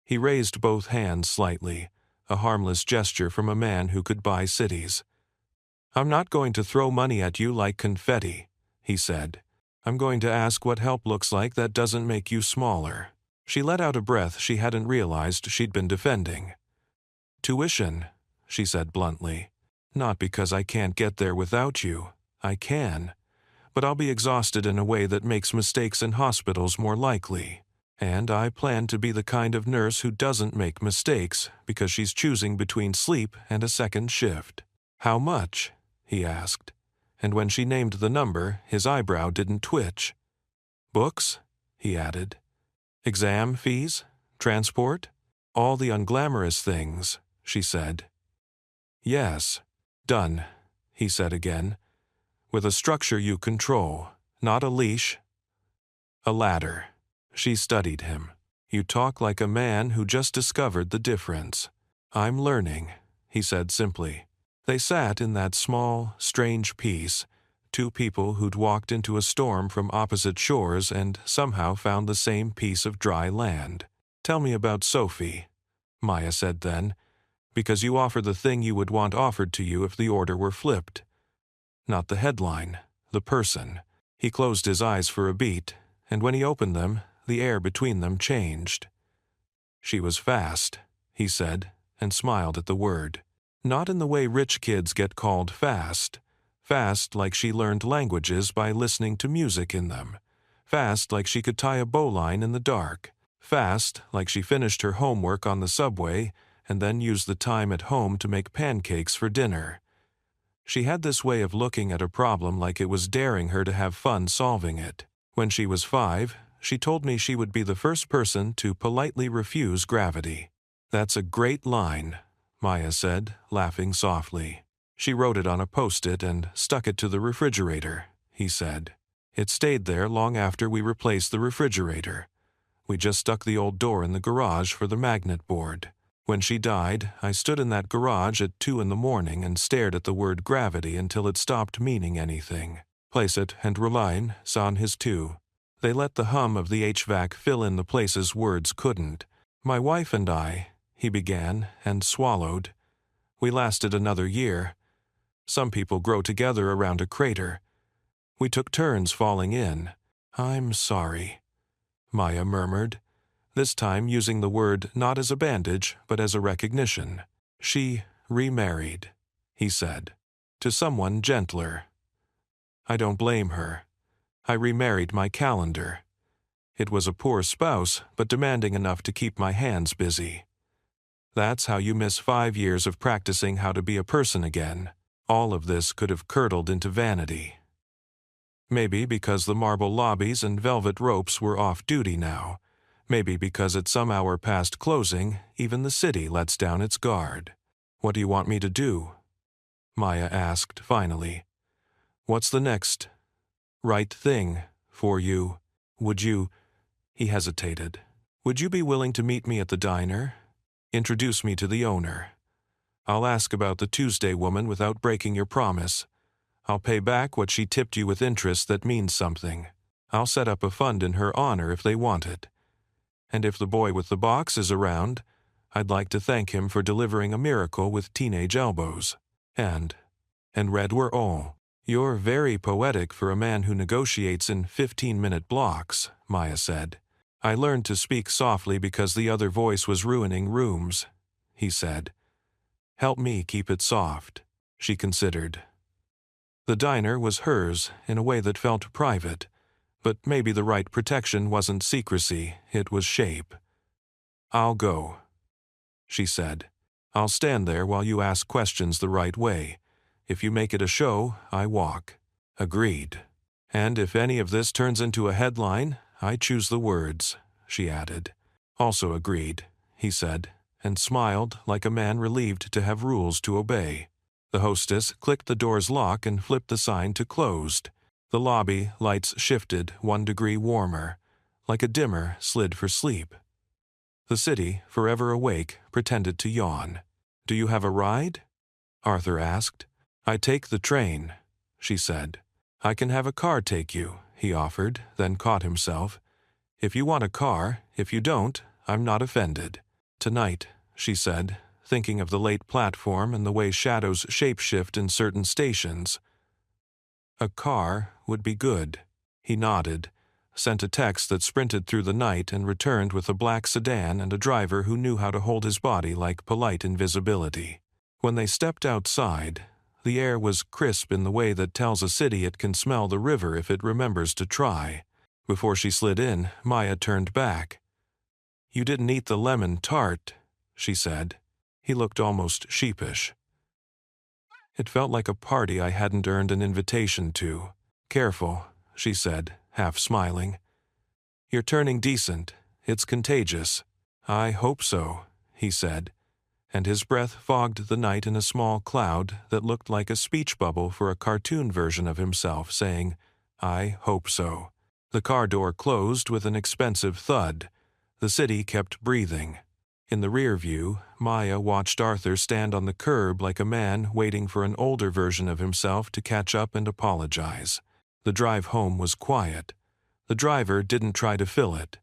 He raised both hands slightly, a harmless gesture from a man who could buy cities. "I'm not going to throw money at you like confetti," he said. "I'm going to ask what help looks like that doesn't make you smaller." She let out a breath she hadn't realized she'd been defending. "Tuition," she said bluntly. "Not because I can't get there without you. I can. But I'll be exhausted in a way that makes mistakes in hospitals more likely. And I plan to be the kind of nurse who doesn't make mistakes because she's choosing between sleep and a second shift." "How much?" he asked. And when she named the number, his eyebrow didn't twitch. "Books?" he added. "Exam fees? Transport? All the unglamorous things," she said. "Yes." "Done," he said again. "With a structure you control, not a leash. A ladder." She studied him. "You talk like a man who just discovered the difference." "I'm learning," he said simply. They sat in that small, strange peace, two people who'd walked into a storm from opposite shores and somehow found the same piece of dry land. "Tell me about Sophie," Maya said then, "because you offer the thing you would want offered to you if the order were flipped. Not the headline, the person." He closed his eyes for a beat, and when he opened them, the air between them changed. "She was fast," he said, and smiled at the word. Not in the way rich kids get called fast. Fast like she learned languages by listening to music in them. Fast like she could tie a bowline in the dark. Fast like she finished her homework on the subway and then used the time at home to make pancakes for dinner. She had this way of looking at a problem like it was daring her to have fun solving it. When she was 5, she told me she would be the first person to politely refuse gravity. "That's a great line," Maya said, laughing softly. She wrote it on a post-it and stuck it to the refrigerator, he said. It stayed there long after we replaced the refrigerator. We just stuck the old door in the garage for the magnet board. When she died, I stood in that garage at 2 in the morning and stared at the word gravity until it stopped meaning anything. Placet and Roline saw his too. They let the hum of the HVAC fill in the places words couldn't. My wife and I, he began, and swallowed. We lasted another year. Some people grow together around a crater. We took turns falling in. I'm sorry, Maya murmured, this time using the word not as a bandage, but as a recognition. She remarried, he said, to someone gentler. I don't blame her. I remarried my calendar. It was a poor spouse, but demanding enough to keep my hands busy. That's how you miss 5 years of practicing how to be a person again. All of this could have curdled into vanity. Maybe because the marble lobbies and velvet ropes were off duty now. Maybe because at some hour past closing, even the city lets down its guard. What do you want me to do? Maya asked finally. What's the next right thing for you? Would you... He hesitated. Would you be willing to meet me at the diner? Introduce me to the owner. I'll ask about the Tuesday woman without breaking your promise. I'll pay back what she tipped you with interest that means something. I'll set up a fund in her honor if they want it. And if the boy with the box is around, I'd like to thank him for delivering a miracle with teenage elbows. And read we're all. You're very poetic for a man who negotiates in 15-minute blocks, Maya said. I learned to speak softly because the other voice was ruining rooms, he said. Help me keep it soft, she considered. The diner was hers in a way that felt private, but maybe the right protection wasn't secrecy, it was shape. I'll go, she said. I'll stand there while you ask questions the right way. If you make it a show, I walk. Agreed. And if any of this turns into a headline, I choose the words, she added. Also agreed, he said, and smiled like a man relieved to have rules to obey. The hostess clicked the door's lock and flipped the sign to closed. The lobby lights shifted 1 degree warmer, like a dimmer slid for sleep. The city, forever awake, pretended to yawn. Do you have a ride? Arthur asked. I take the train, she said. I can have a car take you, he offered, then caught himself. If you want a car, if you don't, I'm not offended. Tonight, she said, thinking of the late platform and the way shadows shapeshift in certain stations. A car would be good. He nodded, sent a text that sprinted through the night and returned with a black sedan and a driver who knew how to hold his body like polite invisibility. When they stepped outside, the air was crisp in the way that tells a city it can smell the river if it remembers to try. Before she slid in, Maya turned back. You didn't eat the lemon tart, she said. He looked almost sheepish. It felt like a party I hadn't earned an invitation to. Careful, she said, half smiling. You're turning decent. It's contagious. I hope so, he said, and his breath fogged the night in a small cloud that looked like a speech bubble for a cartoon version of himself saying, I hope so. The car door closed with an expensive thud. The city kept breathing. In the rear view, Maya watched Arthur stand on the curb like a man waiting for an older version of himself to catch up and apologize. The drive home was quiet. The driver didn't try to fill it.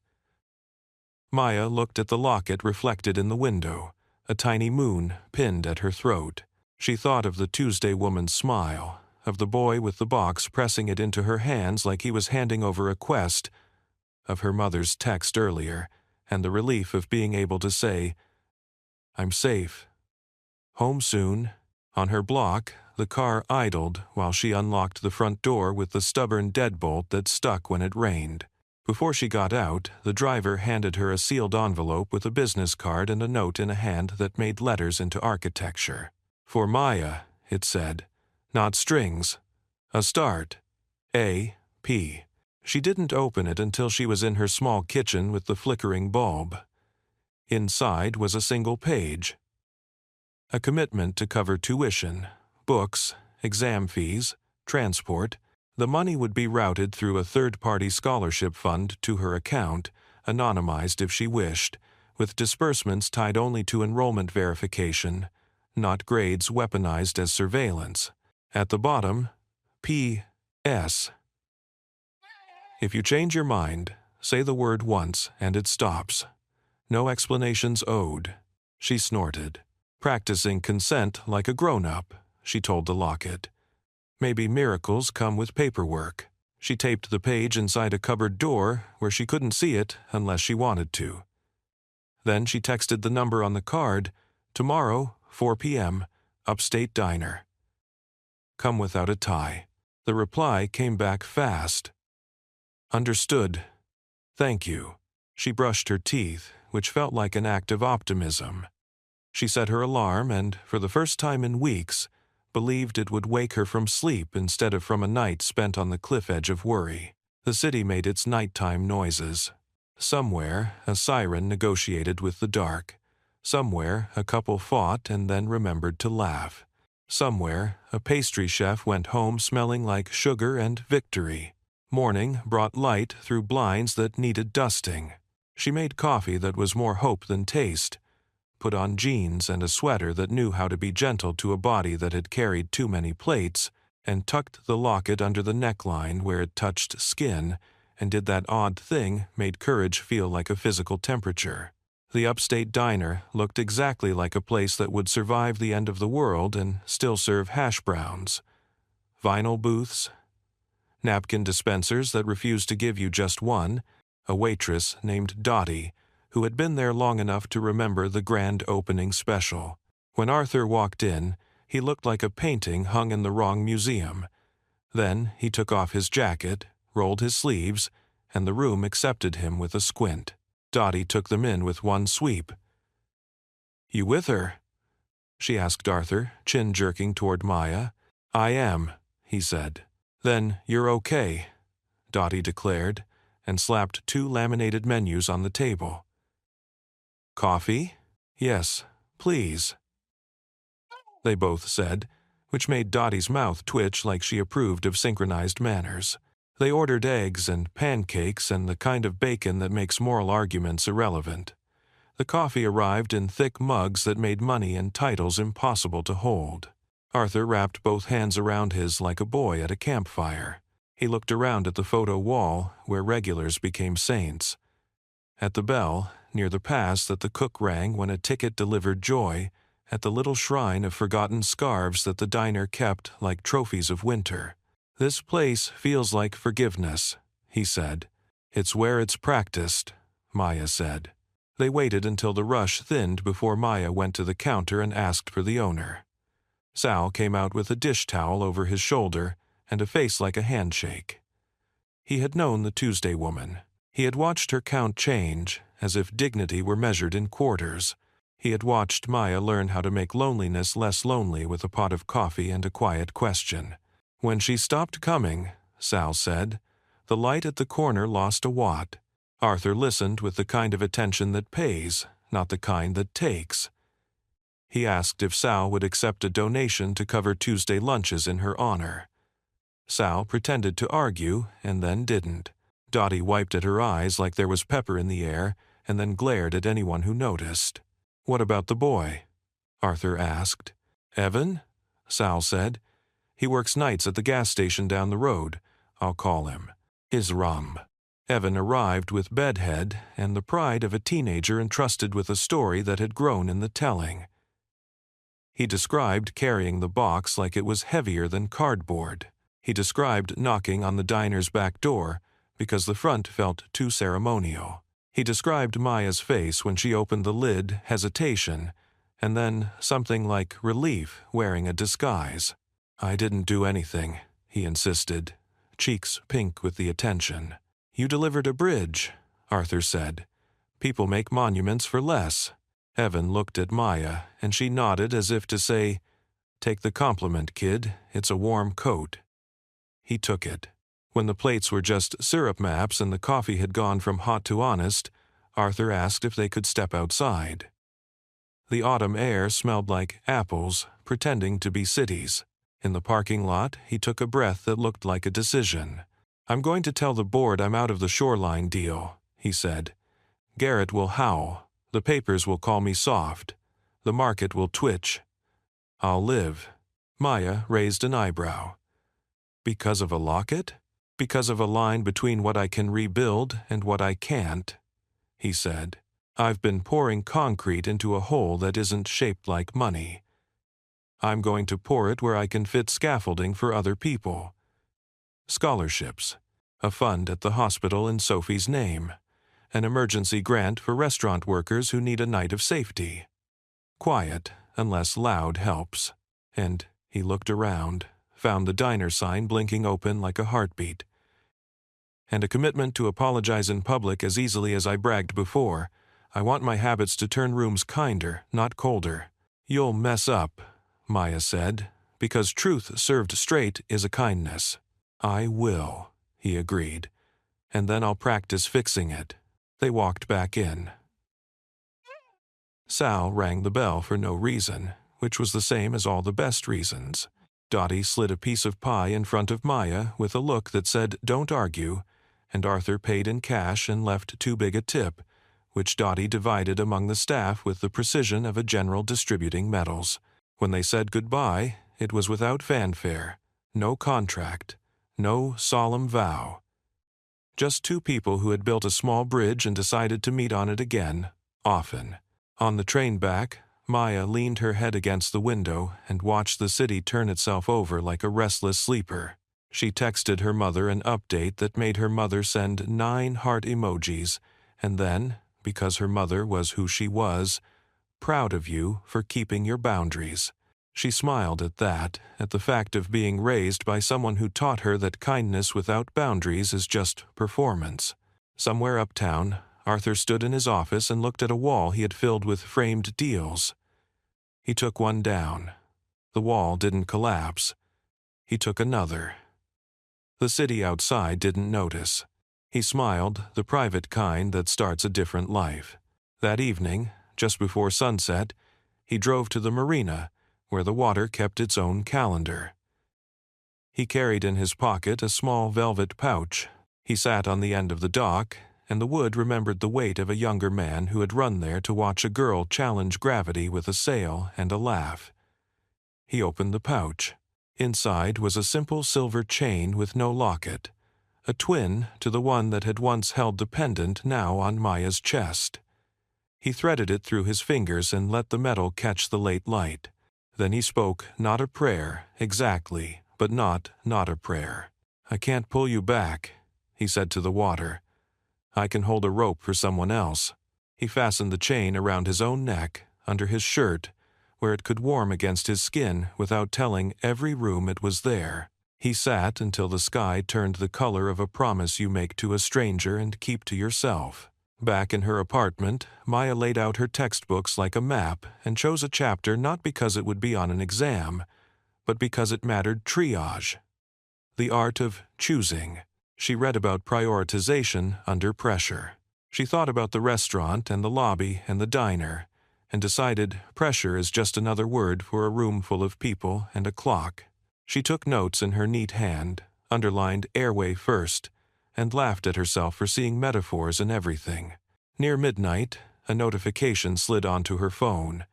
Maya looked at the locket reflected in the window, a tiny moon pinned at her throat. She thought of the Tuesday woman's smile, of the boy with the box pressing it into her hands like he was handing over a quest, of her mother's text earlier, and the relief of being able to say, I'm safe. Home soon. On her block, the car idled while she unlocked the front door with the stubborn deadbolt that stuck when it rained. Before she got out, the driver handed her a sealed envelope with a business card and a note in a hand that made letters into architecture. For Maya, it said, not strings. A start. A.P. She didn't open it until she was in her small kitchen with the flickering bulb. Inside was a single page. A commitment to cover tuition, books, exam fees, transport. The money would be routed through a third-party scholarship fund to her account, anonymized if she wished, with disbursements tied only to enrollment verification, not grades weaponized as surveillance. At the bottom, P.S. If you change your mind, say the word once and it stops. No explanations owed. She snorted. Practicing consent like a grown-up, she told the locket. Maybe miracles come with paperwork. She taped the page inside a cupboard door where she couldn't see it unless she wanted to. Then she texted the number on the card, tomorrow, 4 p.m., Upstate Diner. Come without a tie. The reply came back fast. Understood. Thank you. She brushed her teeth, which felt like an act of optimism. She set her alarm and, for the first time in weeks, believed it would wake her from sleep instead of from a night spent on the cliff edge of worry. The city made its nighttime noises. Somewhere, a siren negotiated with the dark. Somewhere, a couple fought and then remembered to laugh. Somewhere, a pastry chef went home smelling like sugar and victory. Morning brought light through blinds that needed dusting. She made coffee that was more hope than taste, put on jeans and a sweater that knew how to be gentle to a body that had carried too many plates, and tucked the locket under the neckline where it touched skin, and did that odd thing made courage feel like a physical temperature. The Upstate Diner looked exactly like a place that would survive the end of the world and still serve hash browns. Vinyl booths, napkin dispensers that refused to give you just one, a waitress named Dottie, who had been there long enough to remember the grand opening special. When Arthur walked in, he looked like a painting hung in the wrong museum. Then he took off his jacket, rolled his sleeves, and the room accepted him with a squint. Dottie took them in with one sweep. "You with her?" she asked Arthur, chin jerking toward Maya. "I am," he said. "Then you're okay," Dottie declared, and slapped 2 laminated menus on the table. "Coffee?" "Yes, please," they both said, which made Dottie's mouth twitch like she approved of synchronized manners. They ordered eggs and pancakes and the kind of bacon that makes moral arguments irrelevant. The coffee arrived in thick mugs that made money and titles impossible to hold. Arthur wrapped both hands around his like a boy at a campfire. He looked around at the photo wall where regulars became saints. At the bell, near the pass that the cook rang when a ticket delivered joy, at the little shrine of forgotten scarves that the diner kept like trophies of winter. "This place feels like forgiveness," he said. "It's where it's practiced," Maya said. They waited until the rush thinned before Maya went to the counter and asked for the owner. Sal came out with a dish towel over his shoulder and a face like a handshake. He had known the Tuesday woman. He had watched her count change, as if dignity were measured in quarters. He had watched Maya learn how to make loneliness less lonely with a pot of coffee and a quiet question. When she stopped coming, Sal said, the light at the corner lost a watt. Arthur listened with the kind of attention that pays, not the kind that takes. He asked if Sal would accept a donation to cover Tuesday lunches in her honor. Sal pretended to argue and then didn't. Dottie wiped at her eyes like there was pepper in the air and then glared at anyone who noticed. "What about the boy?" Arthur asked. "Evan?" Sal said. "He works nights at the gas station down the road. I'll call him. Isram." Evan arrived with bedhead and the pride of a teenager entrusted with a story that had grown in the telling. He described carrying the box like it was heavier than cardboard. He described knocking on the diner's back door because the front felt too ceremonial. He described Maya's face when she opened the lid, hesitation, and then something like relief wearing a disguise. "I didn't do anything," he insisted, cheeks pink with the attention. "You delivered a bridge," Arthur said. "People make monuments for less." Evan looked at Maya, and she nodded as if to say, "Take the compliment, kid. It's a warm coat." He took it. When the plates were just syrup maps and the coffee had gone from hot to honest, Arthur asked if they could step outside. The autumn air smelled like apples, pretending to be cities. In the parking lot, he took a breath that looked like a decision. "I'm going to tell the board I'm out of the shoreline deal," he said. "Garrett will howl. The papers will call me soft. The market will twitch. I'll live." Maya raised an eyebrow. "Because of a locket? Because of a line between what I can rebuild and what I can't?" he said. "I've been pouring concrete into a hole that isn't shaped like money. I'm going to pour it where I can fit scaffolding for other people. Scholarships, a fund at the hospital in Sophie's name, an emergency grant for restaurant workers who need a night of safety. Quiet, unless loud, helps." And he looked around, found the diner sign blinking open like a heartbeat. "And a commitment to apologize in public as easily as I bragged before. I want my habits to turn rooms kinder, not colder." "You'll mess up," Maya said, "because truth served straight is a kindness." "I will," he agreed, "and then I'll practice fixing it." They walked back in. Sal rang the bell for no reason, which was the same as all the best reasons. Dottie slid a piece of pie in front of Maya with a look that said, "Don't argue," and Arthur paid in cash and left too big a tip, which Dottie divided among the staff with the precision of a general distributing medals. When they said goodbye, it was without fanfare, no contract, no solemn vow. Just two people who had built a small bridge and decided to meet on it again, often. On the train back, Maya leaned her head against the window and watched the city turn itself over like a restless sleeper. She texted her mother an update that made her mother send 9 heart emojis, and then, because her mother was who she was, "Proud of you for keeping your boundaries." She smiled at that, at the fact of being raised by someone who taught her that kindness without boundaries is just performance. Somewhere uptown, Arthur stood in his office and looked at a wall he had filled with framed deals. He took one down. The wall didn't collapse. He took another. The city outside didn't notice. He smiled, the private kind that starts a different life. That evening, just before sunset, he drove to the marina, where the water kept its own calendar. He carried in his pocket a small velvet pouch. He sat on the end of the dock, and the wood remembered the weight of a younger man who had run there to watch a girl challenge gravity with a sail and a laugh. He opened the pouch. Inside was a simple silver chain with no locket, a twin to the one that had once held the pendant now on Maya's chest. He threaded it through his fingers and let the metal catch the late light. Then he spoke not a prayer, exactly, but not a prayer. "I can't pull you back," he said to the water. "I can hold a rope for someone else." He fastened the chain around his own neck, under his shirt, where it could warm against his skin without telling every room it was there. He sat until the sky turned the color of a promise you make to a stranger and keep to yourself. Back in her apartment, Maya laid out her textbooks like a map and chose a chapter not because it would be on an exam, but because it mattered triage. The art of choosing. She read about prioritization under pressure. She thought about the restaurant and the lobby and the diner, and decided pressure is just another word for a room full of people and a clock. She took notes in her neat hand, underlined airway first, and laughed at herself for seeing metaphors in everything. Near midnight, a notification slid onto her phone.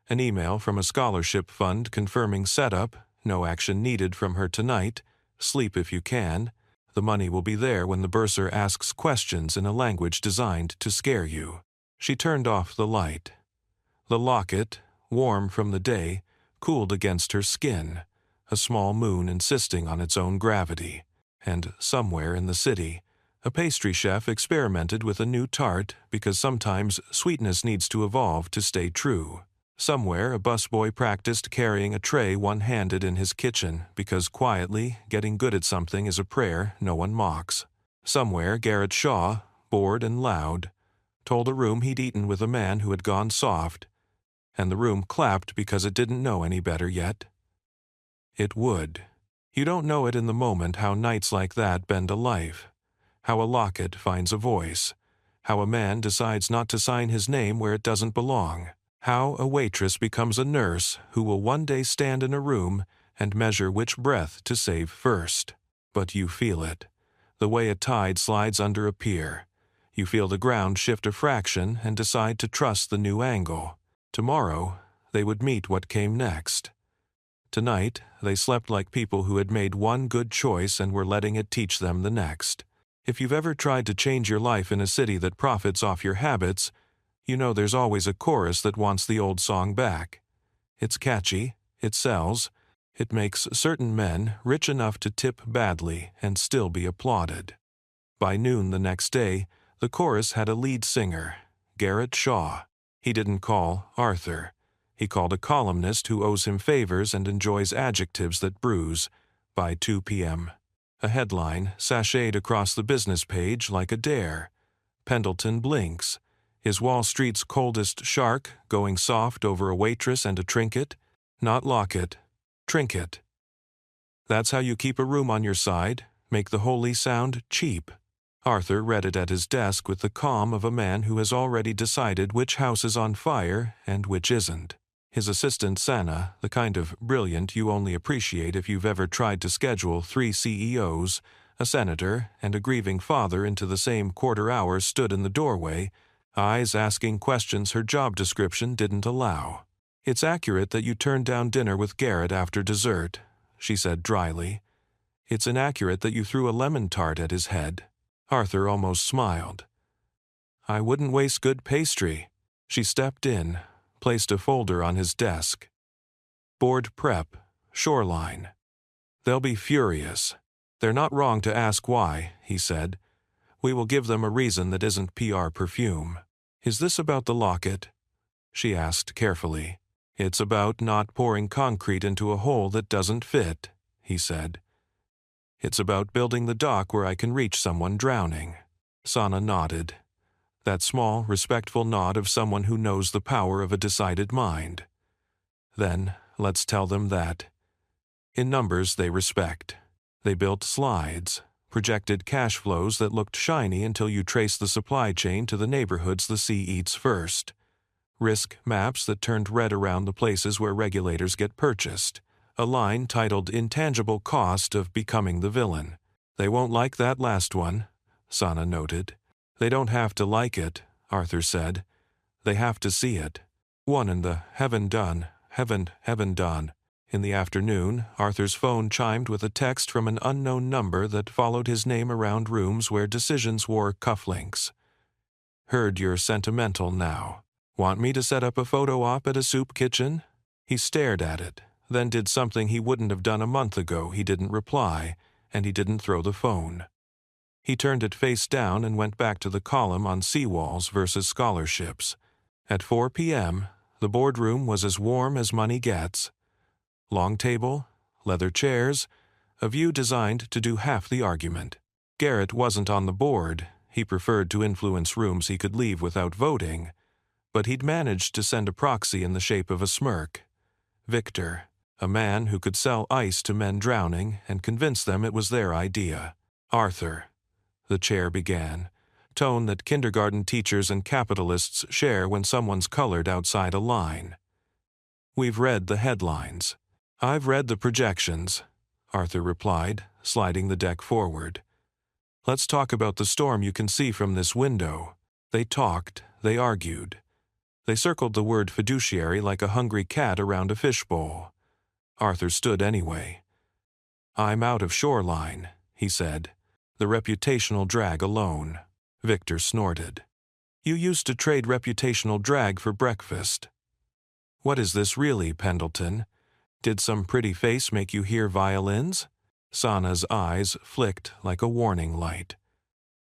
An email from a scholarship fund confirming setup, no action needed from her tonight, sleep if you can. The money will be there when the bursar asks questions in a language designed to scare you. She turned off the light. The locket, warm from the day, cooled against her skin, a small moon insisting on its own gravity. And somewhere in the city, a pastry chef experimented with a new tart because sometimes sweetness needs to evolve to stay true. Somewhere a busboy practiced carrying a tray one-handed in his kitchen because quietly getting good at something is a prayer no one mocks. Somewhere Garrett Shaw, bored and loud, told a room he'd eaten with a man who had gone soft, and the room clapped because it didn't know any better yet. It would. You don't know it in the moment how nights like that bend a life, how a locket finds a voice, how a man decides not to sign his name where it doesn't belong, how a waitress becomes a nurse who will one day stand in a room and measure which breath to save first. But you feel it. The way a tide slides under a pier. You feel the ground shift a fraction and decide to trust the new angle. Tomorrow, they would meet what came next. Tonight, they slept like people who had made one good choice and were letting it teach them the next. If you've ever tried to change your life in a city that profits off your habits, you know there's always a chorus that wants the old song back. It's catchy, it sells, it makes certain men rich enough to tip badly and still be applauded. By noon the next day, the chorus had a lead singer, Garrett Shaw. He didn't call Arthur. He called a columnist who owes him favors and enjoys adjectives that bruise. By 2 p.m. A headline sashayed across the business page like a dare. Pendleton blinks. Is Wall Street's coldest shark going soft over a waitress and a trinket? Not locket, trinket. That's how you keep a room on your side, make the holy sound cheap. Arthur read it at his desk with the calm of a man who has already decided which house is on fire and which isn't. His assistant Sana, the kind of brilliant you only appreciate if you've ever tried to schedule 3 CEOs, a senator, and a grieving father into the same quarter hour, stood in the doorway, eyes asking questions her job description didn't allow. It's accurate that you turned down dinner with Garrett after dessert, she said dryly. It's inaccurate that you threw a lemon tart at his head. Arthur almost smiled. I wouldn't waste good pastry. She stepped in, placed a folder on his desk. Board prep, shoreline. They'll be furious. They're not wrong to ask why, he said. We will give them a reason that isn't PR perfume. Is this about the locket? She asked carefully. It's about not pouring concrete into a hole that doesn't fit, he said. It's about building the dock where I can reach someone drowning. Sana nodded. That small, respectful nod of someone who knows the power of a decided mind. Then, let's tell them that. In numbers they respect. They built slides, projected cash flows that looked shiny until you traced the supply chain to the neighborhoods the sea eats first. Risk maps that turned red around the places where regulators get purchased. A line titled Intangible Cost of Becoming the Villain. They won't like that last one, Sana noted. They don't have to like it, Arthur said. They have to see it. One in the heaven done. In the afternoon, Arthur's phone chimed with a text from an unknown number that followed his name around rooms where decisions wore cufflinks. Heard you're sentimental now. Want me to set up a photo op at a soup kitchen? He stared at it, then did something he wouldn't have done a month ago. He didn't reply, and he didn't throw the phone. He turned it face down and went back to the column on seawalls versus scholarships. At 4 p.m., the boardroom was as warm as money gets. Long table, leather chairs, a view designed to do half the argument. Garrett wasn't on the board. He preferred to influence rooms he could leave without voting, but he'd managed to send a proxy in the shape of a smirk. Victor, a man who could sell ice to men drowning and convince them it was their idea. Arthur, the chair began, tone that kindergarten teachers and capitalists share when someone's colored outside a line. We've read the headlines. I've read the projections, Arthur replied, sliding the deck forward. Let's talk about the storm you can see from this window. They talked, they argued. They circled the word fiduciary like a hungry cat around a fishbowl. Arthur stood anyway. I'm out of shoreline, he said. The reputational drag alone. Victor snorted. You used to trade reputational drag for breakfast. What is this really, Pendleton? Did some pretty face make you hear violins? Sana's eyes flicked like a warning light.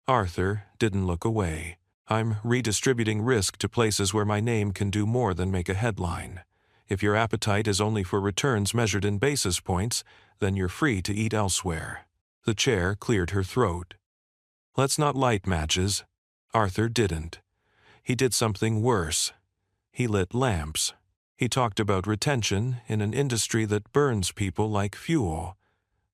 Arthur didn't look away. I'm redistributing risk to places where my name can do more than make a headline. If your appetite is only for returns measured in basis points, then you're free to eat elsewhere. The chair cleared her throat. Let's not light matches. Arthur didn't. He did something worse. He lit lamps. He talked about retention in an industry that burns people like fuel,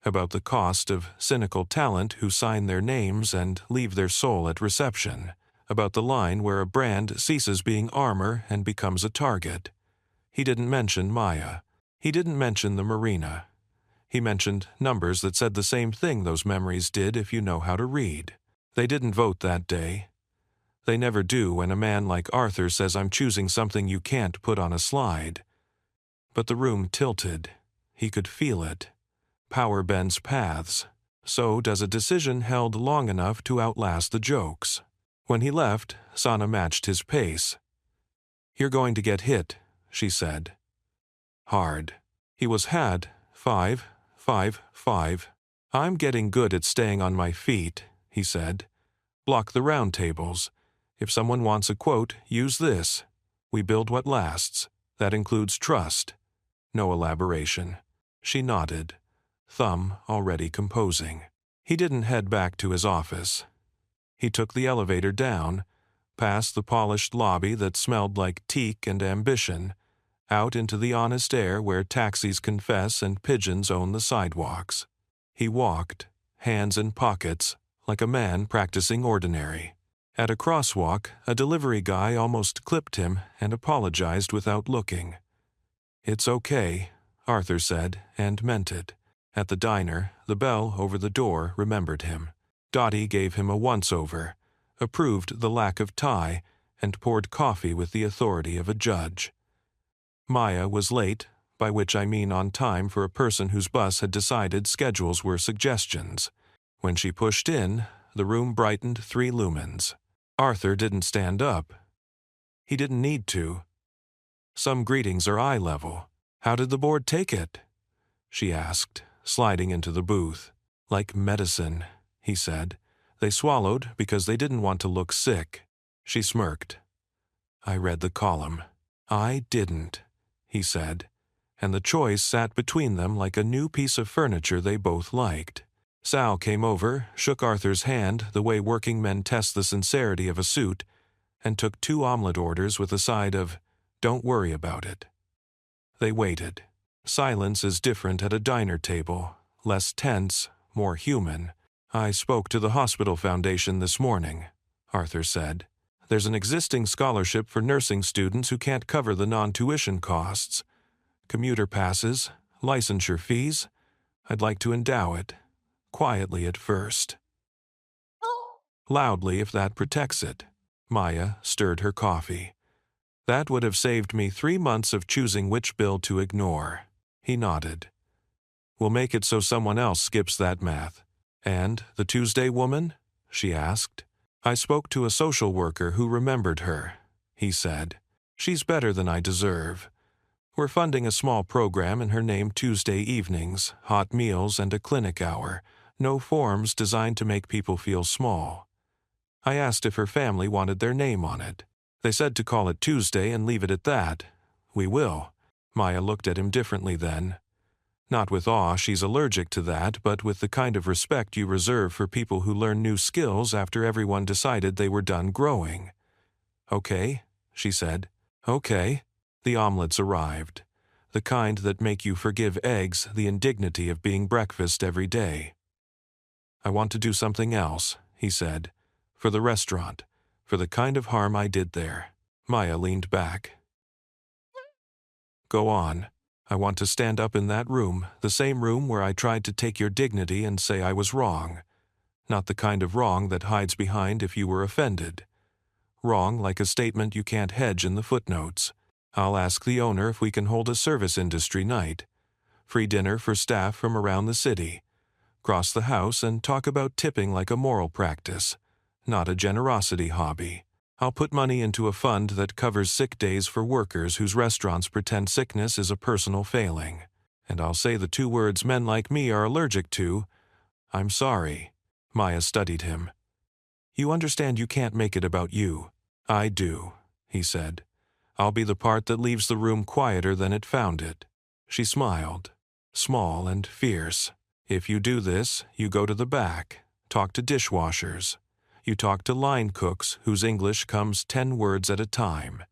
about the cost of cynical talent who sign their names and leave their soul at reception, about the line where a brand ceases being armor and becomes a target. He didn't mention Maya. He didn't mention the marina. He mentioned numbers that said the same thing those memories did if you know how to read. They didn't vote that day. They never do when a man like Arthur says, "I'm choosing something you can't put on a slide." But the room tilted. He could feel it. Power bends paths. So does a decision held long enough to outlast the jokes. When he left, Sana matched his pace. "You're going to get hit," she said. Hard. He was had 5, 5, 5. "I'm getting good at staying on my feet," he said. "Block the round tables. If someone wants a quote, use this. We build what lasts. That includes trust." No elaboration. She nodded, thumb already composing. He didn't head back to his office. He took the elevator down, past the polished lobby that smelled like teak and ambition, out into the honest air where taxis confess and pigeons own the sidewalks. He walked, hands in pockets, like a man practicing ordinary. At a crosswalk, a delivery guy almost clipped him and apologized without looking. "It's okay," Arthur said, and meant it. At the diner, the bell over the door remembered him. Dottie gave him a once-over, approved the lack of tie, and poured coffee with the authority of a judge. Maya was late, by which I mean on time for a person whose bus had decided schedules were suggestions. When she pushed in, the room brightened 3 lumens. Arthur didn't stand up. He didn't need to. Some greetings are eye level. "How did the board take it?" she asked, sliding into the booth. "Like medicine," he said. "They swallowed because they didn't want to look sick." She smirked. "I read the column." "I didn't," he said, and the choice sat between them like a new piece of furniture they both liked. Sal came over, shook Arthur's hand the way working men test the sincerity of a suit, and took 2 omelet orders with a side of, "Don't worry about it." They waited. Silence is different at a diner table, less tense, more human. "I spoke to the hospital foundation this morning," Arthur said. "There's an existing scholarship for nursing students who can't cover the non-tuition costs. Commuter passes, licensure fees. I'd like to endow it. Quietly at first. Loudly if that protects it." Maya stirred her coffee. "That would have saved me 3 months of choosing which bill to ignore." He nodded. "We'll make it so someone else skips that math." "And the Tuesday woman?" she asked. "I spoke to a social worker who remembered her," he said. "She's better than I deserve. We're funding a small program in her name Tuesday evenings, hot meals and a clinic hour. No forms designed to make people feel small." I asked if her family wanted their name on it. They said to call it Tuesday and leave it at that. "We will." Maya looked at him differently then. Not with awe, she's allergic to that, but with the kind of respect you reserve for people who learn new skills after everyone decided they were done growing. "Okay," she said. "Okay." The omelets arrived. The kind that make you forgive eggs the indignity of being breakfast every day. "I want to do something else," he said. "For the restaurant. For the kind of harm I did there." Maya leaned back. "Go on. I want to stand up in that room, the same room where I tried to take your dignity and say I was wrong. Not the kind of wrong that hides behind if you were offended. Wrong like a statement you can't hedge in the footnotes. I'll ask the owner if we can hold a service industry night. Free dinner for staff from around the city. Cross the house and talk about tipping like a moral practice, not a generosity hobby. I'll put money into a fund that covers sick days for workers whose restaurants pretend sickness is a personal failing. And I'll say the 2 words men like me are allergic to. I'm sorry." Maya studied him. "You understand you can't make it about you." "I do," he said. "I'll be the part that leaves the room quieter than it found it." She smiled, small and fierce. "If you do this, you go to the back, talk to dishwashers. You talk to line cooks whose English comes 10 words at a time.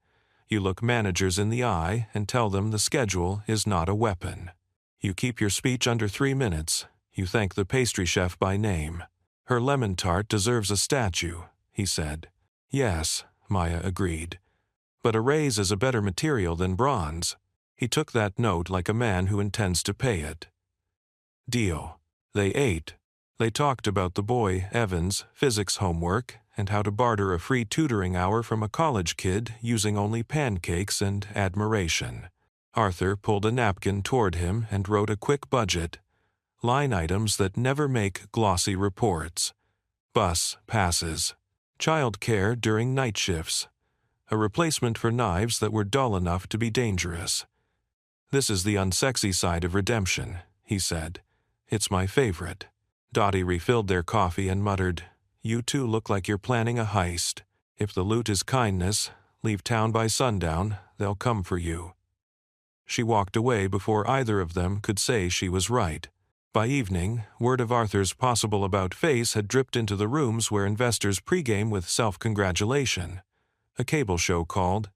You look managers in the eye and tell them the schedule is not a weapon. You keep your speech under 3 minutes. You thank the pastry chef by name. Her lemon tart deserves a statue," he said. "Yes," Maya agreed. "But a raise is a better material than bronze." He took that note like a man who intends to pay it. Deal. They ate. They talked about the boy, Evan's, physics homework, and how to barter a free tutoring hour from a college kid using only pancakes and admiration. Arthur pulled a napkin toward him and wrote a quick budget. Line items that never make glossy reports. Bus passes. Child care during night shifts. A replacement for knives that were dull enough to be dangerous. "This is the unsexy side of redemption," he said. "It's my favorite." Dottie refilled their coffee and muttered, "You two look like you're planning a heist. If the loot is kindness, leave town by sundown, they'll come for you." She walked away before either of them could say she was right. By evening, word of Arthur's possible about-face had dripped into the rooms where investors pregame with self-congratulation. A cable show called.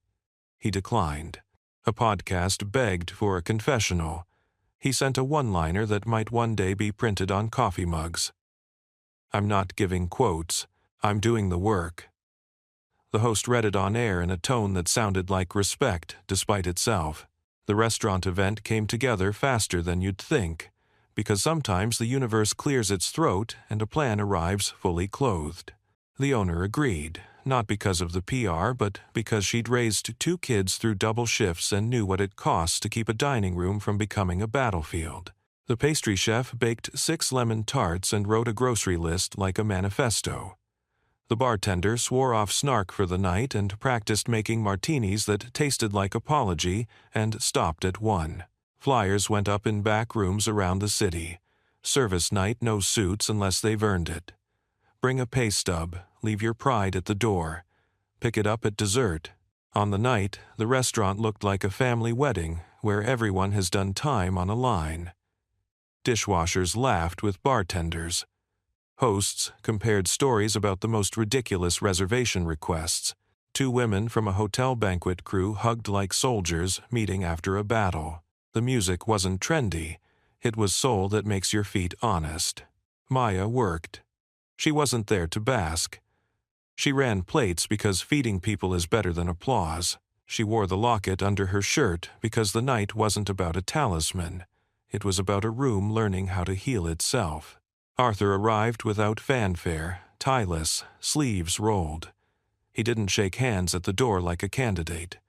He declined. A podcast begged for a confessional. He sent a one-liner that might one day be printed on coffee mugs. "I'm not giving quotes. I'm doing the work." The host read it on air in a tone that sounded like respect despite itself. The restaurant event came together faster than you'd think, because sometimes the universe clears its throat and a plan arrives fully clothed. The owner agreed, not because of the PR, but because she'd raised 2 kids through double shifts and knew what it costs to keep a dining room from becoming a battlefield. The pastry chef baked 6 lemon tarts and wrote a grocery list like a manifesto. The bartender swore off snark for the night and practiced making martinis that tasted like apology and stopped at 1. Flyers went up in back rooms around the city. Service night, no suits unless they've earned it. Bring a pay stub, leave your pride at the door. Pick it up at dessert. On the night, the restaurant looked like a family wedding where everyone has done time on a line. Dishwashers laughed with bartenders. Hosts compared stories about the most ridiculous reservation requests. 2 women from a hotel banquet crew hugged like soldiers meeting after a battle. The music wasn't trendy. It was soul that makes your feet honest. Maya worked. She wasn't there to bask. She ran plates because feeding people is better than applause. She wore the locket under her shirt because the night wasn't about a talisman. It was about a room learning how to heal itself. Arthur arrived without fanfare, tieless, sleeves rolled. He didn't shake hands at the door like a candidate.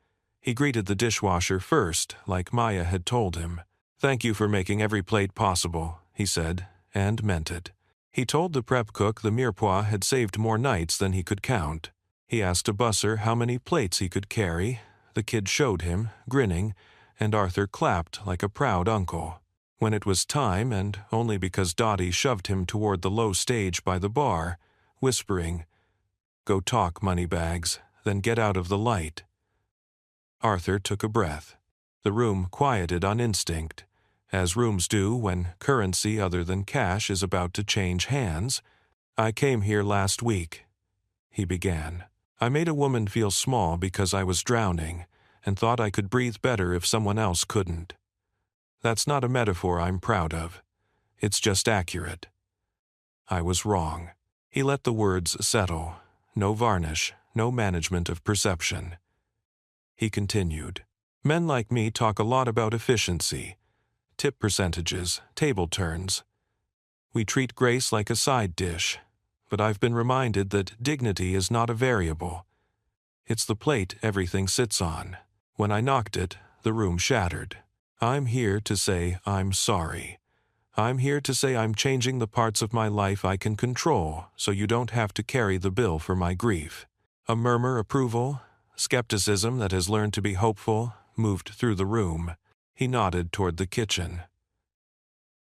He greeted the dishwasher first, like Maya had told him. "Thank you for making every plate possible," he said, and meant it. He told the prep cook the mirepoix had saved more nights than he could count. He asked a busser how many plates he could carry. The kid showed him, grinning, and Arthur clapped like a proud uncle. When it was time, and only because Dottie shoved him toward the low stage by the bar, whispering, "Go talk, moneybags, then get out of the light." Arthur took a breath. The room quieted on instinct, as rooms do when currency other than cash is about to change hands. "I came here last week," he began. "I made a woman feel small because I was drowning, and thought I could breathe better if someone else couldn't. That's not a metaphor I'm proud of. It's just accurate. I was wrong." He let the words settle. No varnish, no management of perception. He continued. "Men like me talk a lot about efficiency. Tip percentages, table turns. We treat grace like a side dish, but I've been reminded that dignity is not a variable. It's the plate everything sits on. When I knocked it, the room shattered. I'm here to say I'm sorry. I'm here to say I'm changing the parts of my life I can control so you don't have to carry the bill for my grief." A murmur approval, skepticism that has learned to be hopeful, moved through the room. He nodded toward the kitchen.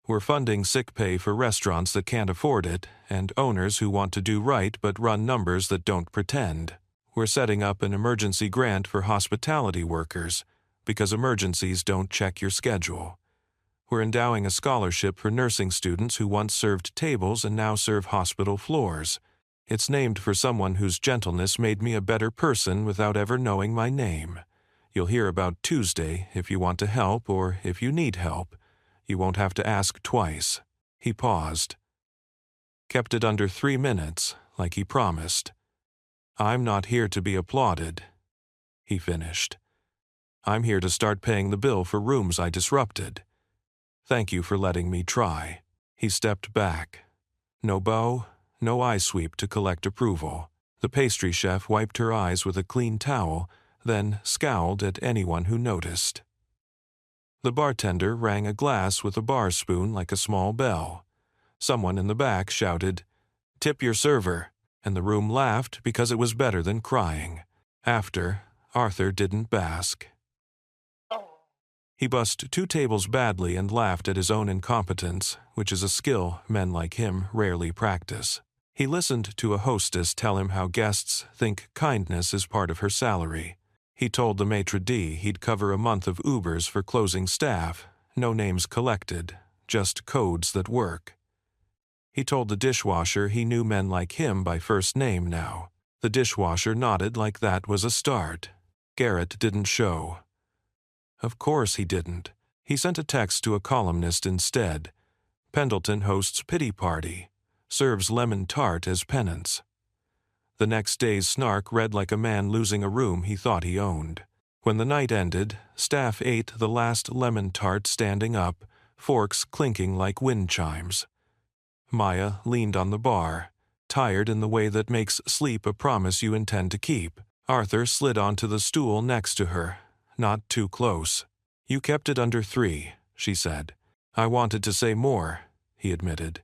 "We're funding sick pay for restaurants that can't afford it, and owners who want to do right but run numbers that don't pretend. We're setting up an emergency grant for hospitality workers, because emergencies don't check your schedule. We're endowing a scholarship for nursing students who once served tables and now serve hospital floors. It's named for someone whose gentleness made me a better person without ever knowing my name. You'll hear about Tuesday if you want to help or if you need help. You won't have to ask twice." He paused. Kept it under 3 minutes, like he promised. "I'm not here to be applauded," he finished. "I'm here to start paying the bill for rooms I disrupted. Thank you for letting me try. He stepped back. No bow, no eye sweep to collect approval. The pastry chef wiped her eyes with a clean towel, then scowled at anyone who noticed. The bartender rang a glass with a bar spoon like a small bell. Someone in the back shouted, "Tip your server," and the room laughed because it was better than crying. After, Arthur didn't bask. He bussed 2 tables badly and laughed at his own incompetence, which is a skill men like him rarely practice. He listened to a hostess tell him how guests think kindness is part of her salary. He told the maitre d' he'd cover a month of Ubers for closing staff, no names collected, just codes that work. He told the dishwasher he knew men like him by first name now. The dishwasher nodded like that was a start. Garrett didn't show. Of course he didn't. He sent a text to a columnist instead. Pendleton hosts pity party. Serves lemon tart as penance. The next day's snark read like a man losing a room he thought he owned. When the night ended, staff ate the last lemon tart standing up, forks clinking like wind chimes. Maya leaned on the bar, tired in the way that makes sleep a promise you intend to keep. Arthur slid onto the stool next to her, not too close. "You kept it under 3, she said. "I wanted to say more," he admitted.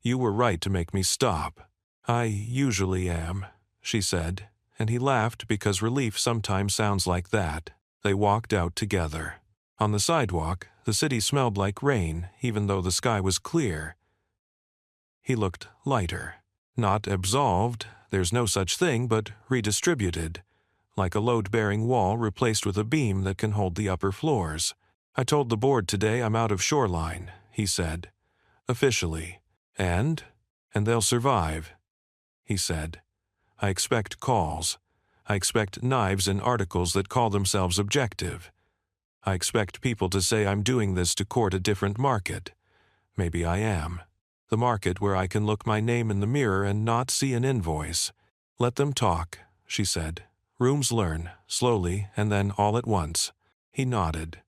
"You were right to make me stop." "I usually am," she said, and he laughed because relief sometimes sounds like that. They walked out together. On the sidewalk, the city smelled like rain, even though the sky was clear. He looked lighter. Not absolved, there's no such thing, but redistributed. Like a load-bearing wall replaced with a beam that can hold the upper floors. "I told the board today I'm out of shoreline," he said. "Officially. And they'll survive," he said. "I expect calls. I expect knives in articles that call themselves objective. I expect people to say I'm doing this to court a different market. Maybe I am. The market where I can look my name in the mirror and not see an invoice. Let them talk," she said. "Rooms learn, slowly and then all at once." He nodded.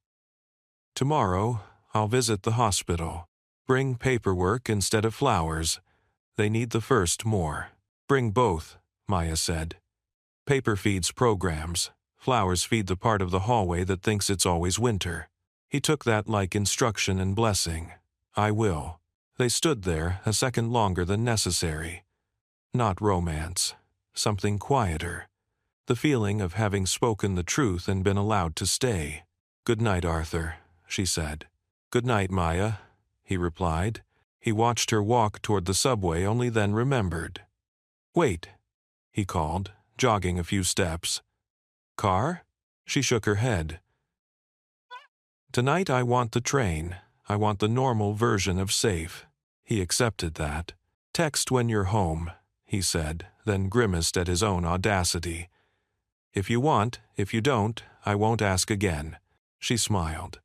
"Tomorrow, I'll visit the hospital. Bring paperwork instead of flowers. They need the first more." "Bring both," Maya said. "Paper feeds programs. Flowers feed the part of the hallway that thinks it's always winter." He took that like instruction and blessing. "I will." They stood there a second longer than necessary. Not romance. Something quieter. The feeling of having spoken the truth and been allowed to stay. "Good night, Arthur," she said. "Good night, Maya," he replied. He watched her walk toward the subway, only then remembered. "Wait," he called, jogging a few steps. "Car?" She shook her head. "Tonight I want the train. I want the normal version of safe." He accepted that. "Text when you're home," he said, then grimaced at his own audacity. "If you want, if you don't, I won't ask again." She smiled.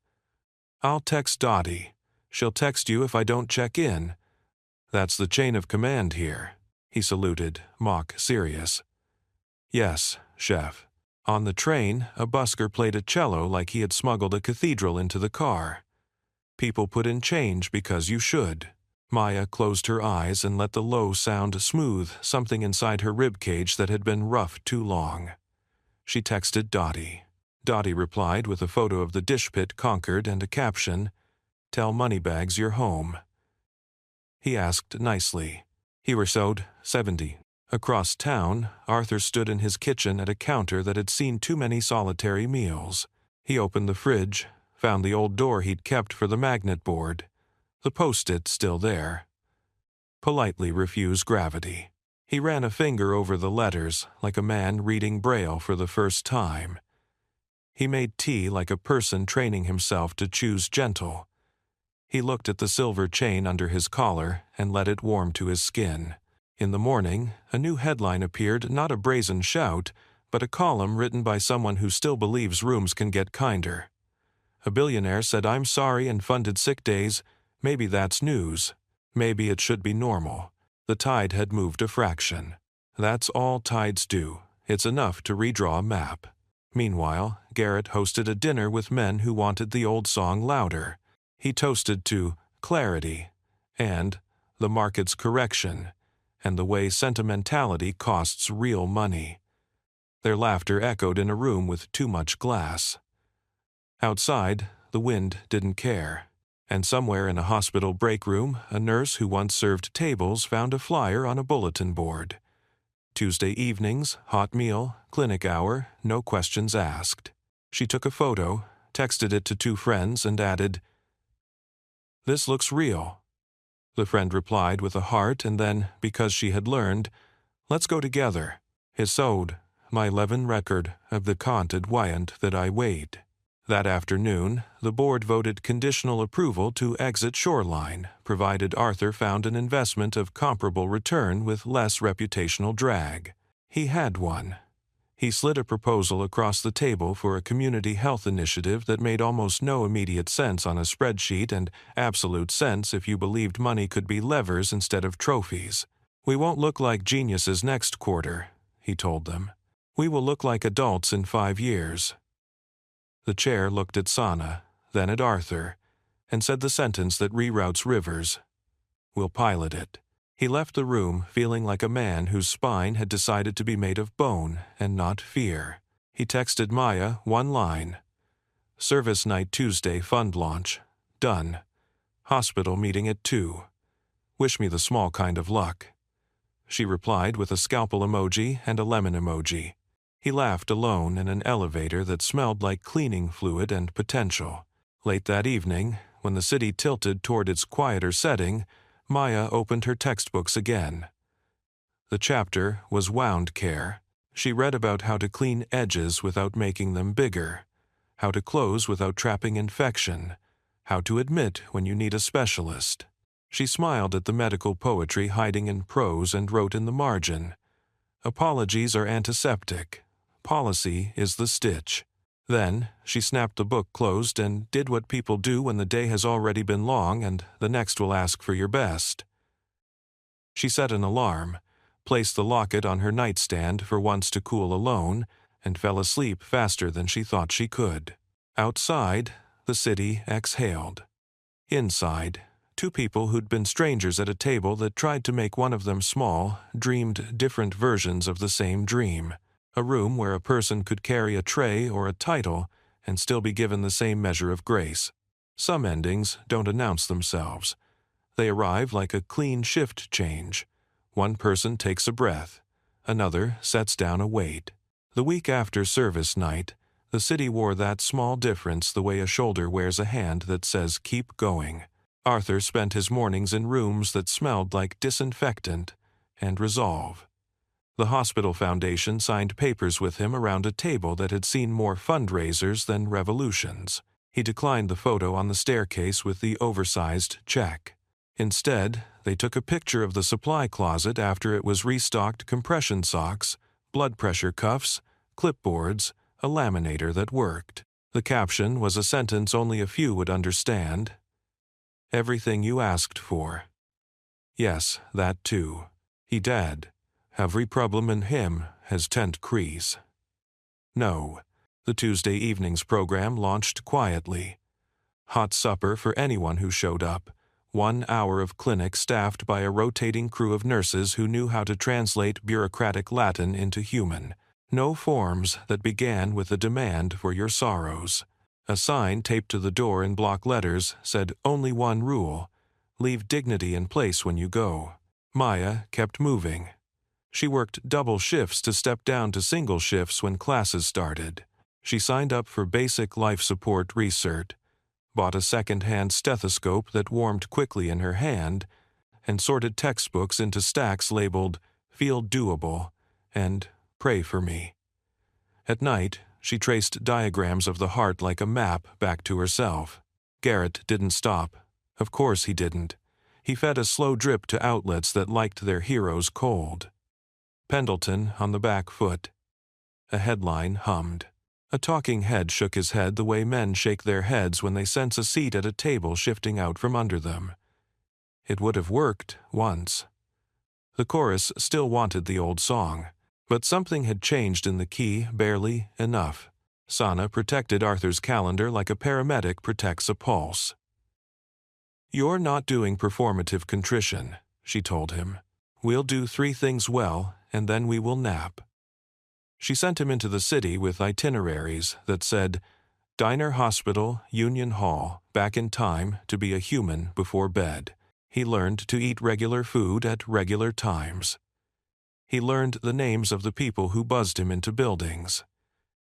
"I'll text Dottie. She'll text you if I don't check in. That's the chain of command here." He saluted, mock serious. "Yes, chef." On the train, a busker played a cello like he had smuggled a cathedral into the car. "People put in change because you should." Maya closed her eyes and let the low sound smooth something inside her ribcage that had been rough too long. She texted Dottie. Dottie replied with a photo of the dish pit conquered and a caption, "Tell Moneybags you're home." He asked nicely. He were sewed 70. Across town, Arthur stood in his kitchen at a counter that had seen too many solitary meals. He opened the fridge, found the old door he'd kept for the magnet board. The post-it still there. Politely refuse gravity. He ran a finger over the letters, like a man reading Braille for the first time. He made tea like a person training himself to choose gentle. He looked at the silver chain under his collar and let it warm to his skin. In the morning, a new headline appeared, not a brazen shout, but a column written by someone who still believes rooms can get kinder. A billionaire said, "I'm sorry," and funded sick days. Maybe that's news. Maybe it should be normal. The tide had moved a fraction. That's all tides do. It's enough to redraw a map. Meanwhile, Garrett hosted a dinner with men who wanted the old song louder. He toasted to clarity and the market's correction and the way sentimentality costs real money. Their laughter echoed in a room with too much glass. Outside, the wind didn't care, and somewhere in a hospital break room, a nurse who once served tables found a flyer on a bulletin board. Tuesday evenings, hot meal, clinic hour, no questions asked. She took a photo, texted it to 2 friends, and added, "This looks real." The friend replied with a heart, and then, because she had learned, "Let's go together. Hisod, my 11 record of the conted wyant that I weighed." That afternoon, the board voted conditional approval to exit Shoreline, provided Arthur found an investment of comparable return with less reputational drag. He had one. He slid a proposal across the table for a community health initiative that made almost no immediate sense on a spreadsheet and absolute sense if you believed money could be levers instead of trophies. "We won't look like geniuses next quarter," he told them. "We will look like adults in 5 years." The chair looked at Sana, then at Arthur, and said the sentence that reroutes rivers. "We'll pilot it." He left the room feeling like a man whose spine had decided to be made of bone and not fear. He texted Maya 1 line. "Service night Tuesday fund launch. Done. Hospital meeting at 2. Wish me the small kind of luck." She replied with a scalpel emoji and a lemon emoji. He laughed alone in an elevator that smelled like cleaning fluid and potential. Late that evening, when the city tilted toward its quieter setting, Maya opened her textbooks again. The chapter was wound care. She read about how to clean edges without making them bigger, how to close without trapping infection, how to admit when you need a specialist. She smiled at the medical poetry hiding in prose and wrote in the margin, "Apologies are antiseptic. Policy is the stitch." Then she snapped the book closed and did what people do when the day has already been long and the next will ask for your best. She set an alarm, placed the locket on her nightstand for once to cool alone, and fell asleep faster than she thought she could. Outside, the city exhaled. Inside, 2 people who'd been strangers at a table that tried to make one of them small dreamed different versions of the same dream. A room where a person could carry a tray or a title and still be given the same measure of grace. Some endings don't announce themselves. They arrive like a clean shift change. One person takes a breath. Another sets down a weight. The week after service night, the city wore that small difference the way a shoulder wears a hand that says keep going. Arthur spent his mornings in rooms that smelled like disinfectant and resolve. The hospital foundation signed papers with him around a table that had seen more fundraisers than revolutions. He declined the photo on the staircase with the oversized check. Instead, they took a picture of the supply closet after it was restocked: compression socks, blood pressure cuffs, clipboards, a laminator that worked. The caption was a sentence only a few would understand. "Everything you asked for." Yes, that too. He dead. Every problem in him has 10 crease. No. The Tuesday evening's program launched quietly. Hot supper for anyone who showed up. 1 hour of clinic staffed by a rotating crew of nurses who knew how to translate bureaucratic Latin into human. No forms that began with a demand for your sorrows. A sign taped to the door in block letters said only one rule: leave dignity in place when you go. Maya kept moving. She worked double shifts to step down to single shifts when classes started. She signed up for basic life support research, bought a second-hand stethoscope that warmed quickly in her hand, and sorted textbooks into stacks labeled "Feel Doable" and "Pray for Me." At night, she traced diagrams of the heart like a map back to herself. Garrett didn't stop. Of course he didn't. He fed a slow drip to outlets that liked their heroes cold. Pendleton on the back foot. A headline hummed. A talking head shook his head the way men shake their heads when they sense a seat at a table shifting out from under them. It would have worked once. The chorus still wanted the old song, but something had changed in the key barely enough. Sana protected Arthur's calendar like a paramedic protects a pulse. "You're not doing performative contrition," she told him. "We'll do 3 things well, and then we will nap." She sent him into the city with itineraries that said, Diner, Hospital, Union Hall, back in time to be a human before bed. He learned to eat regular food at regular times. He learned the names of the people who buzzed him into buildings.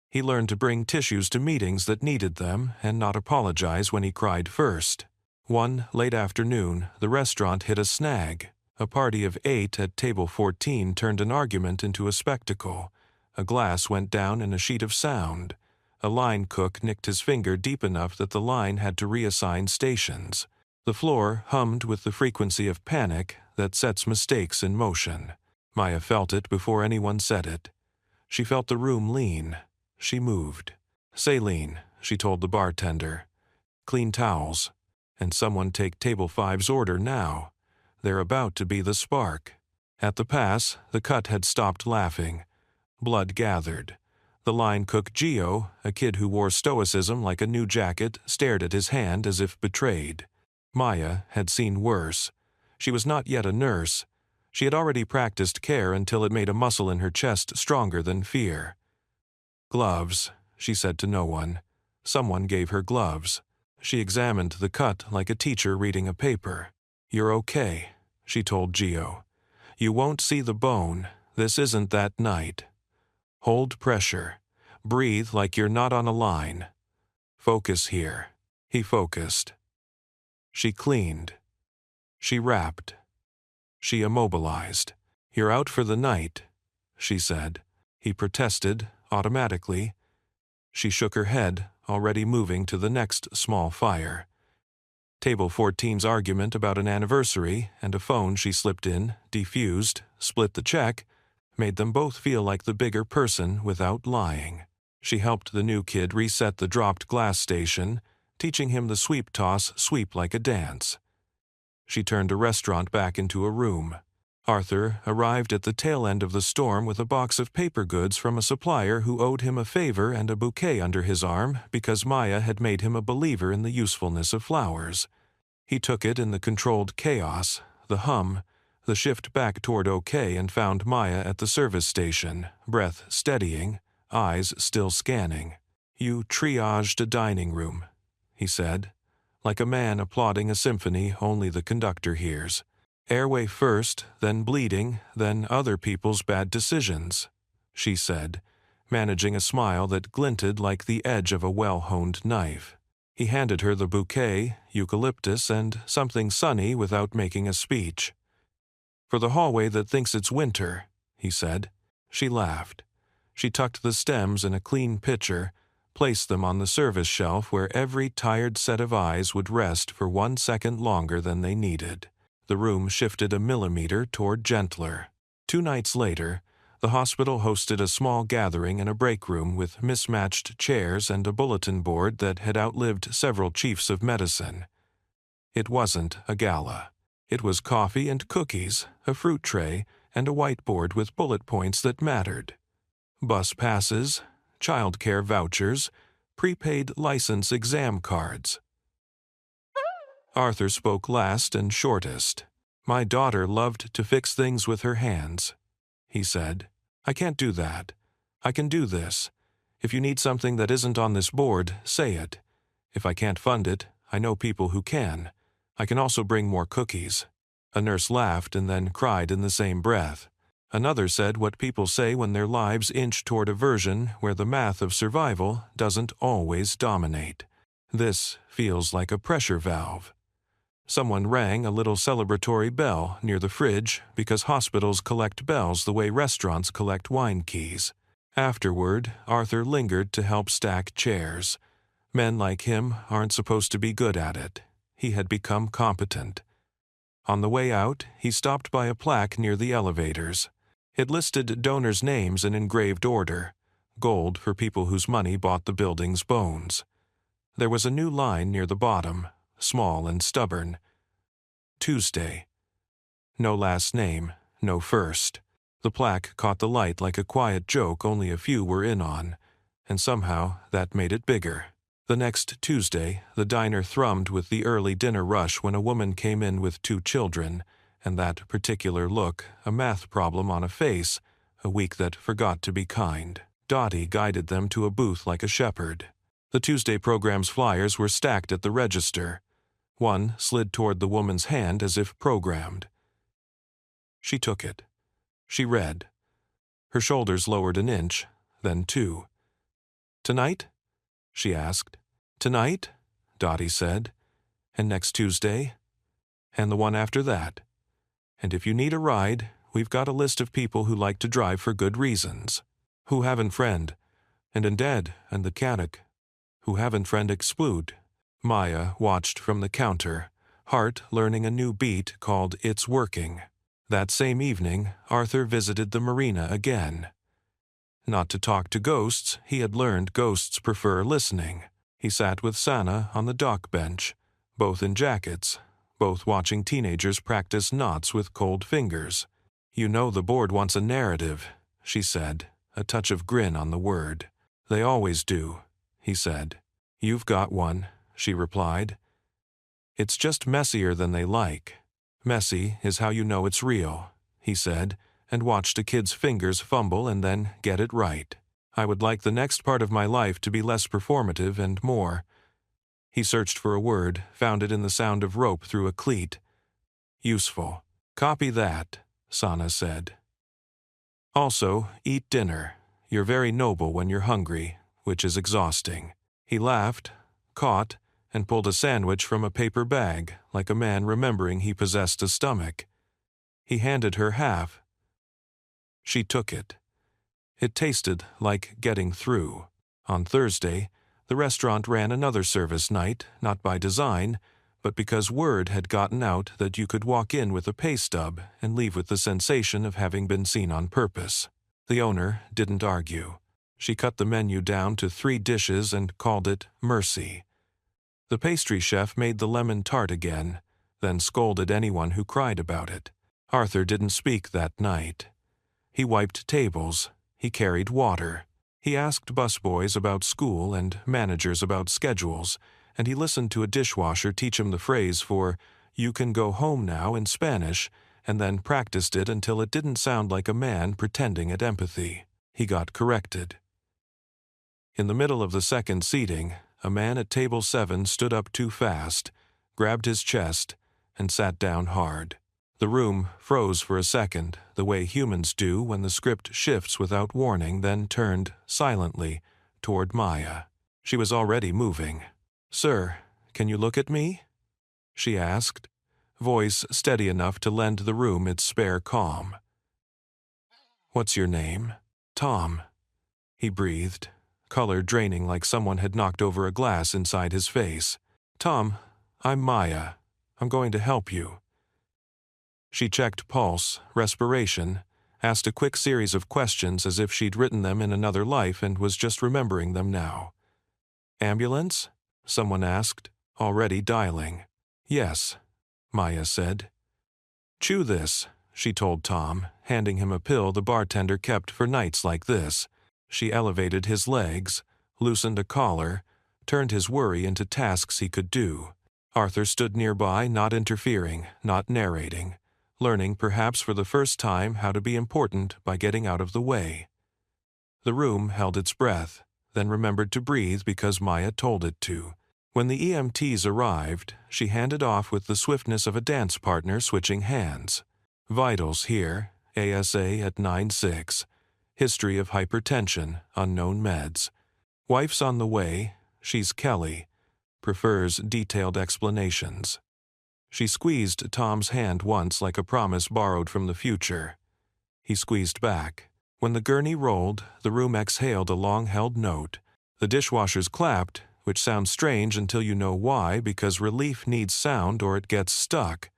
He learned to bring tissues to meetings that needed them and not apologize when he cried first. One late afternoon, the restaurant hit a snag. A party of 8 at table 14 turned an argument into a spectacle. A glass went down in a sheet of sound. A line cook nicked his finger deep enough that the line had to reassign stations. The floor hummed with the frequency of panic that sets mistakes in motion. Maya felt it before anyone said it. She felt the room lean. She moved. "Saline," she told the bartender. "Clean towels. And someone take table 5's order now. They're about to be the spark." At the pass, the cut had stopped laughing. Blood gathered. The line cook Gio, a kid who wore stoicism like a new jacket, stared at his hand as if betrayed. Maya had seen worse. She was not yet a nurse. She had already practiced care until it made a muscle in her chest stronger than fear. "Gloves," she said to no one. Someone gave her gloves. She examined the cut like a teacher reading a paper. "You're okay," she told Gio. "You won't see the bone. This isn't that night. Hold pressure. Breathe like you're not on a line. Focus here." He focused. She cleaned. She wrapped. She immobilized. "You're out for the night," she said. He protested, automatically. She shook her head, already moving to the next small fire. Table 14's argument about an anniversary and a phone she slipped in, defused, split the check, made them both feel like the bigger person without lying. She helped the new kid reset the dropped glass station, teaching him the sweep toss sweep like a dance. She turned a restaurant back into a room. Arthur arrived at the tail end of the storm with a box of paper goods from a supplier who owed him a favor and a bouquet under his arm because Maya had made him a believer in the usefulness of flowers. He took it in the controlled chaos, the hum, the shift back toward okay, and found Maya at the service station, breath steadying, eyes still scanning. "You triaged a dining room," he said, like a man applauding a symphony only the conductor hears. "Airway first, then bleeding, then other people's bad decisions," she said, managing a smile that glinted like the edge of a well-honed knife. He handed her the bouquet, eucalyptus, and something sunny without making a speech. "For the hallway that thinks it's winter," he said. She laughed. She tucked the stems in a clean pitcher, placed them on the service shelf where every tired set of eyes would rest for 1 second longer than they needed. The room shifted a millimeter toward gentler. 2 nights later, the hospital hosted a small gathering in a break room with mismatched chairs and a bulletin board that had outlived several chiefs of medicine. It wasn't a gala. It was coffee and cookies, a fruit tray, and a whiteboard with bullet points that mattered. Bus passes, childcare vouchers, prepaid license exam cards. Arthur spoke last and shortest. "My daughter loved to fix things with her hands," he said. "I can't do that. I can do this. If you need something that isn't on this board, say it. If I can't fund it, I know people who can. I can also bring more cookies." A nurse laughed and then cried in the same breath. Another said what people say when their lives inch toward a version where the math of survival doesn't always dominate. "This feels like a pressure valve." Someone rang a little celebratory bell near the fridge because hospitals collect bells the way restaurants collect wine keys. Afterward, Arthur lingered to help stack chairs. Men like him aren't supposed to be good at it. He had become competent. On the way out, he stopped by a plaque near the elevators. It listed donors' names in engraved order, gold for people whose money bought the building's bones. There was a new line near the bottom, small and stubborn. Tuesday. No last name, no first. The plaque caught the light like a quiet joke only a few were in on, and somehow that made it bigger. The next Tuesday, the diner thrummed with the early dinner rush when a woman came in with 2 children, and that particular look, a math problem on a face, a week that forgot to be kind. Dottie guided them to a booth like a shepherd. The Tuesday program's flyers were stacked at the register. One slid toward the woman's hand as if programmed. She took it. She read. Her shoulders lowered an inch, then 2. "Tonight?" she asked. "Tonight?" Dottie said. "And next Tuesday? And the one after that? And if you need a ride, we've got a list of people who like to drive for good reasons. Who haven't friend? And dead, and the Canuck. Who haven't friend exclude." Maya watched from the counter, heart learning a new beat called It's Working. That same evening, Arthur visited the marina again. Not to talk to ghosts, he had learned ghosts prefer listening. He sat with Sana on the dock bench, both in jackets, both watching teenagers practice knots with cold fingers. "You know the board wants a narrative," she said, a touch of grin on the word. "They always do," he said. "You've got one," she replied. "It's just messier than they like. Messy is how you know it's real," he said, and watched a kid's fingers fumble and then get it right. "I would like the next part of my life to be less performative and more." He searched for a word, found it in the sound of rope through a cleat. "Useful. Copy that," Sana said. "Also, eat dinner. You're very noble when you're hungry, which is exhausting." He laughed, caught, and pulled a sandwich from a paper bag, like a man remembering he possessed a stomach. He handed her half. She took it. It tasted like getting through. On Thursday, the restaurant ran another service night, not by design, but because word had gotten out that you could walk in with a pay stub and leave with the sensation of having been seen on purpose. The owner didn't argue. She cut the menu down to 3 dishes and called it Mercy. The pastry chef made the lemon tart again, then scolded anyone who cried about it. Arthur didn't speak that night. He wiped tables. He carried water. He asked busboys about school and managers about schedules, and he listened to a dishwasher teach him the phrase for "you can go home now" in Spanish, and then practiced it until it didn't sound like a man pretending at empathy. He got corrected. In the middle of the second seating, a man at table 7 stood up too fast, grabbed his chest, and sat down hard. The room froze for a second, the way humans do when the script shifts without warning, then turned, silently, toward Maya. She was already moving. "Sir, can you look at me?" she asked, voice steady enough to lend the room its spare calm. "What's your name?" "Tom," he breathed, color draining like someone had knocked over a glass inside his face. "Tom, I'm Maya. I'm going to help you." She checked pulse, respiration, asked a quick series of questions as if she'd written them in another life and was just remembering them now. "Ambulance?" someone asked, already dialing. "Yes," Maya said. "Chew this," she told Tom, handing him a pill the bartender kept for nights like this. She elevated his legs, loosened a collar, turned his worry into tasks he could do. Arthur stood nearby, not interfering, not narrating, learning perhaps for the first time how to be important by getting out of the way. The room held its breath, then remembered to breathe because Maya told it to. When the EMTs arrived, she handed off with the swiftness of a dance partner switching hands. "Vitals here, ASA at 9-6. History of hypertension, unknown meds. Wife's on the way, she's Kelly. Prefers detailed explanations." She squeezed Tom's hand once like a promise borrowed from the future. He squeezed back. When the gurney rolled, the room exhaled a long-held note. The dishwashers clapped, which sounds strange until you know why, because relief needs sound or it gets stuck.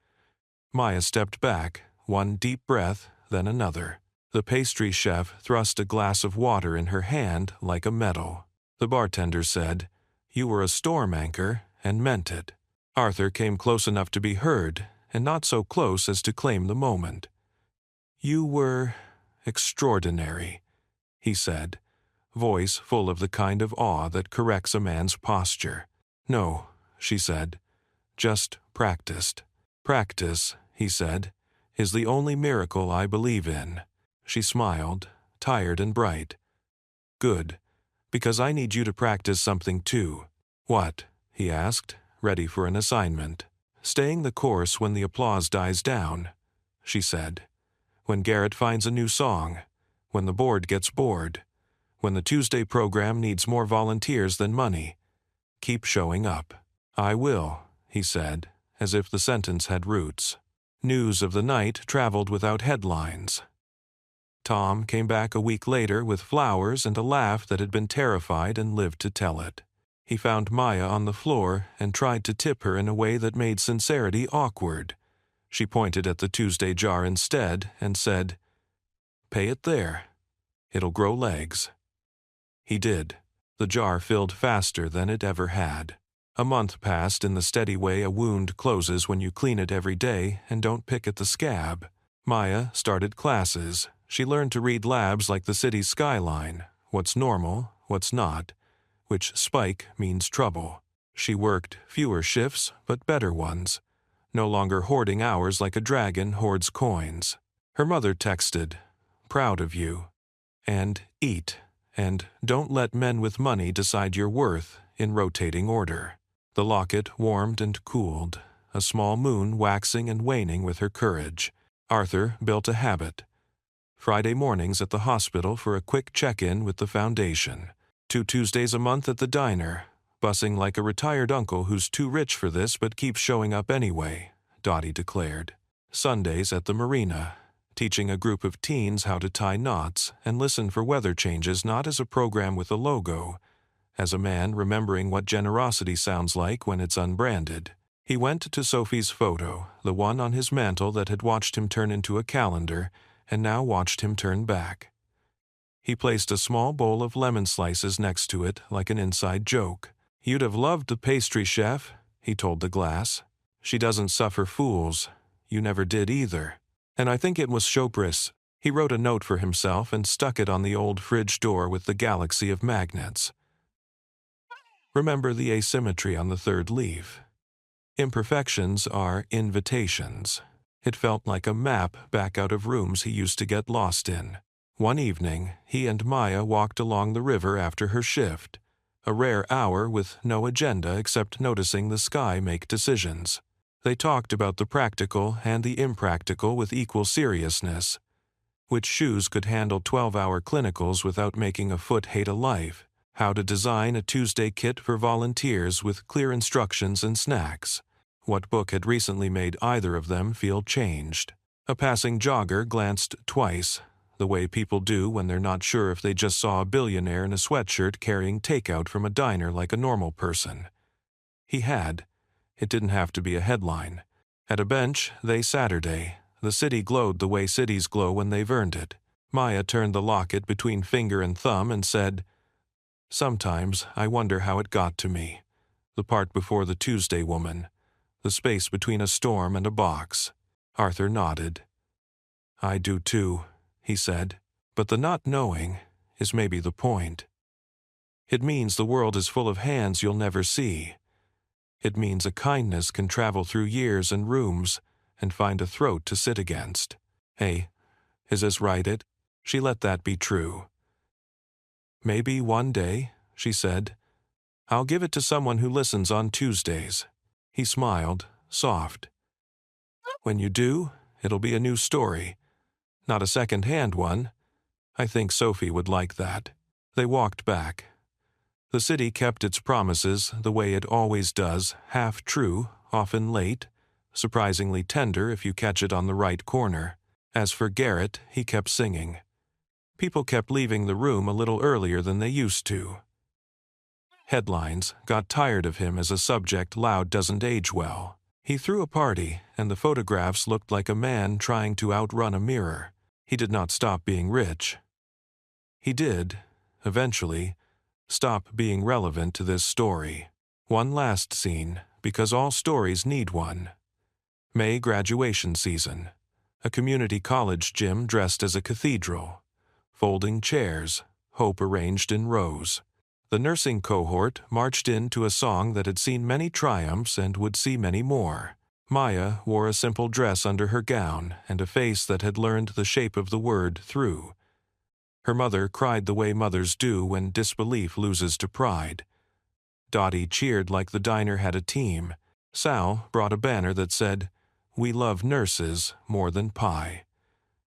Maya stepped back, one deep breath, then another. The pastry chef thrust a glass of water in her hand like a medal. The bartender said, "You were a storm anchor," and meant it. Arthur came close enough to be heard, and not so close as to claim the moment. "You were extraordinary," he said, voice full of the kind of awe that corrects a man's posture. "No," she said, "just practiced." "Practice," he said, "is the only miracle I believe in." She smiled, tired and bright. "Good, because I need you to practice something too." "What?" he asked, ready for an assignment. "Staying the course when the applause dies down," she said. "When Garrett finds a new song, when the board gets bored, when the Tuesday program needs more volunteers than money. Keep showing up." "I will," he said, as if the sentence had roots. News of the night traveled without headlines. Tom came back a week later with flowers and a laugh that had been terrified and lived to tell it. He found Maya on the floor and tried to tip her in a way that made sincerity awkward. She pointed at the Tuesday jar instead and said, "Pay it there. It'll grow legs." He did. The jar filled faster than it ever had. A month passed in the steady way a wound closes when you clean it every day and don't pick at the scab. Maya started classes. She learned to read labs like the city's skyline, what's normal, what's not, which spike means trouble. She worked fewer shifts, but better ones, no longer hoarding hours like a dragon hoards coins. Her mother texted, "Proud of you," and "Eat," and "Don't let men with money decide your worth," in rotating order. The locket warmed and cooled, a small moon waxing and waning with her courage. Arthur built a habit. Friday mornings at the hospital for a quick check-in with the foundation. 2 Tuesdays a month at the diner, bussing like a retired uncle who's too rich for this but keeps showing up anyway, Dottie declared. Sundays at the marina, teaching a group of teens how to tie knots and listen for weather changes not as a program with a logo, as a man remembering what generosity sounds like when it's unbranded. He went to Sophie's photo, the one on his mantle that had watched him turn into a calendar and now watched him turn back. He placed a small bowl of lemon slices next to it like an inside joke. "You'd have loved the pastry chef," he told the glass. "She doesn't suffer fools. You never did either. And I think it was Chopris." He wrote a note for himself and stuck it on the old fridge door with the galaxy of magnets. Remember the asymmetry on the third leaf. Imperfections are invitations. It felt like a map back out of rooms he used to get lost in. One evening, he and Maya walked along the river after her shift, a rare hour with no agenda except noticing the sky make decisions. They talked about the practical and the impractical with equal seriousness. Which shoes could handle 12-hour clinicals without making a foot hate a life? How to design a Tuesday kit for volunteers with clear instructions and snacks. What book had recently made either of them feel changed? A passing jogger glanced twice, the way people do when they're not sure if they just saw a billionaire in a sweatshirt carrying takeout from a diner like a normal person. He had. It didn't have to be a headline. At a bench, they Saturday. The city glowed the way cities glow when they've earned it. Maya turned the locket between finger and thumb and said, "Sometimes I wonder how it got to me. The part before the Tuesday woman. The space between a storm and a box." Arthur nodded. "I do too," he said. "But the not knowing is maybe the point. It means the world is full of hands you'll never see. It means a kindness can travel through years and rooms and find a throat to sit against. Hey, is this right it?" She let that be true. "Maybe one day," she said. "I'll give it to someone who listens on Tuesdays." He smiled, soft. "When you do, it'll be a new story. Not a second-hand one. I think Sophie would like that." They walked back. The city kept its promises the way it always does, half true, often late, surprisingly tender if you catch it on the right corner. As for Garrett, he kept singing. People kept leaving the room a little earlier than they used to. Headlines got tired of him as a subject loud doesn't age well. He threw a party, and the photographs looked like a man trying to outrun a mirror. He did not stop being rich. He did, eventually, stop being relevant to this story. One last scene, because all stories need one. May graduation season. A community college gym dressed as a cathedral. Folding chairs, hope arranged in rows. The nursing cohort marched in to a song that had seen many triumphs and would see many more. Maya wore a simple dress under her gown and a face that had learned the shape of the word through. Her mother cried the way mothers do when disbelief loses to pride. Dottie cheered like the diner had a team. Sal brought a banner that said, "We love nurses more than pie."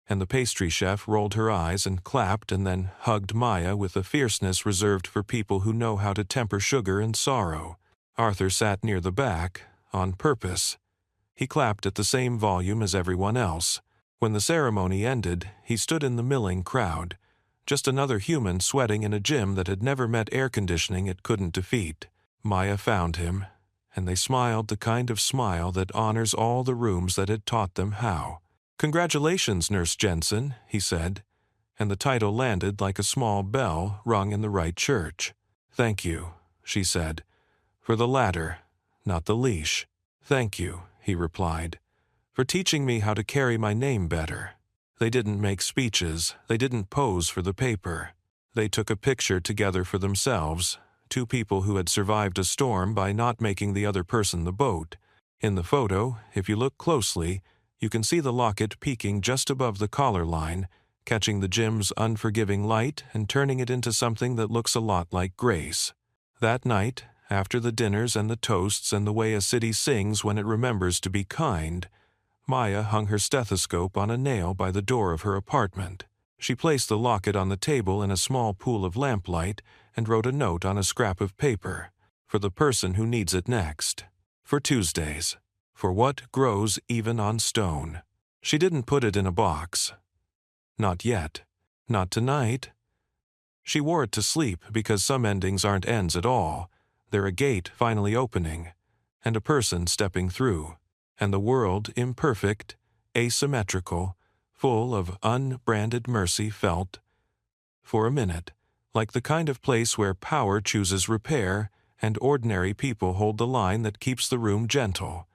And the pastry chef rolled her eyes and clapped and then hugged Maya with a fierceness reserved for people who know how to temper sugar and sorrow. Arthur sat near the back, on purpose. He clapped at the same volume as everyone else. When the ceremony ended, he stood in the milling crowd, just another human sweating in a gym that had never met air conditioning it couldn't defeat. Maya found him, and they smiled the kind of smile that honors all the rooms that had taught them how. "Congratulations, Nurse Jensen," he said, and the title landed like a small bell rung in the right church. "Thank you," she said, "for the ladder, not the leash." "Thank you," he replied, "for teaching me how to carry my name better." They didn't make speeches, they didn't pose for the paper. They took a picture together for themselves, two people who had survived a storm by not making the other person the boat. In the photo, if you look closely, you can see the locket peeking just above the collar line, catching the gym's unforgiving light and turning it into something that looks a lot like grace. That night, after the dinners and the toasts and the way a city sings when it remembers to be kind, Maya hung her stethoscope on a nail by the door of her apartment. She placed the locket on the table in a small pool of lamplight and wrote a note on a scrap of paper, for the person who needs it next. For Tuesdays. For what grows even on stone. She didn't put it in a box. Not yet. Not tonight. She wore it to sleep because some endings aren't ends at all. They're a gate finally opening, and a person stepping through, and the world imperfect, asymmetrical, full of unbranded mercy felt, for a minute, like the kind of place where power chooses repair and ordinary people hold the line that keeps the room gentle.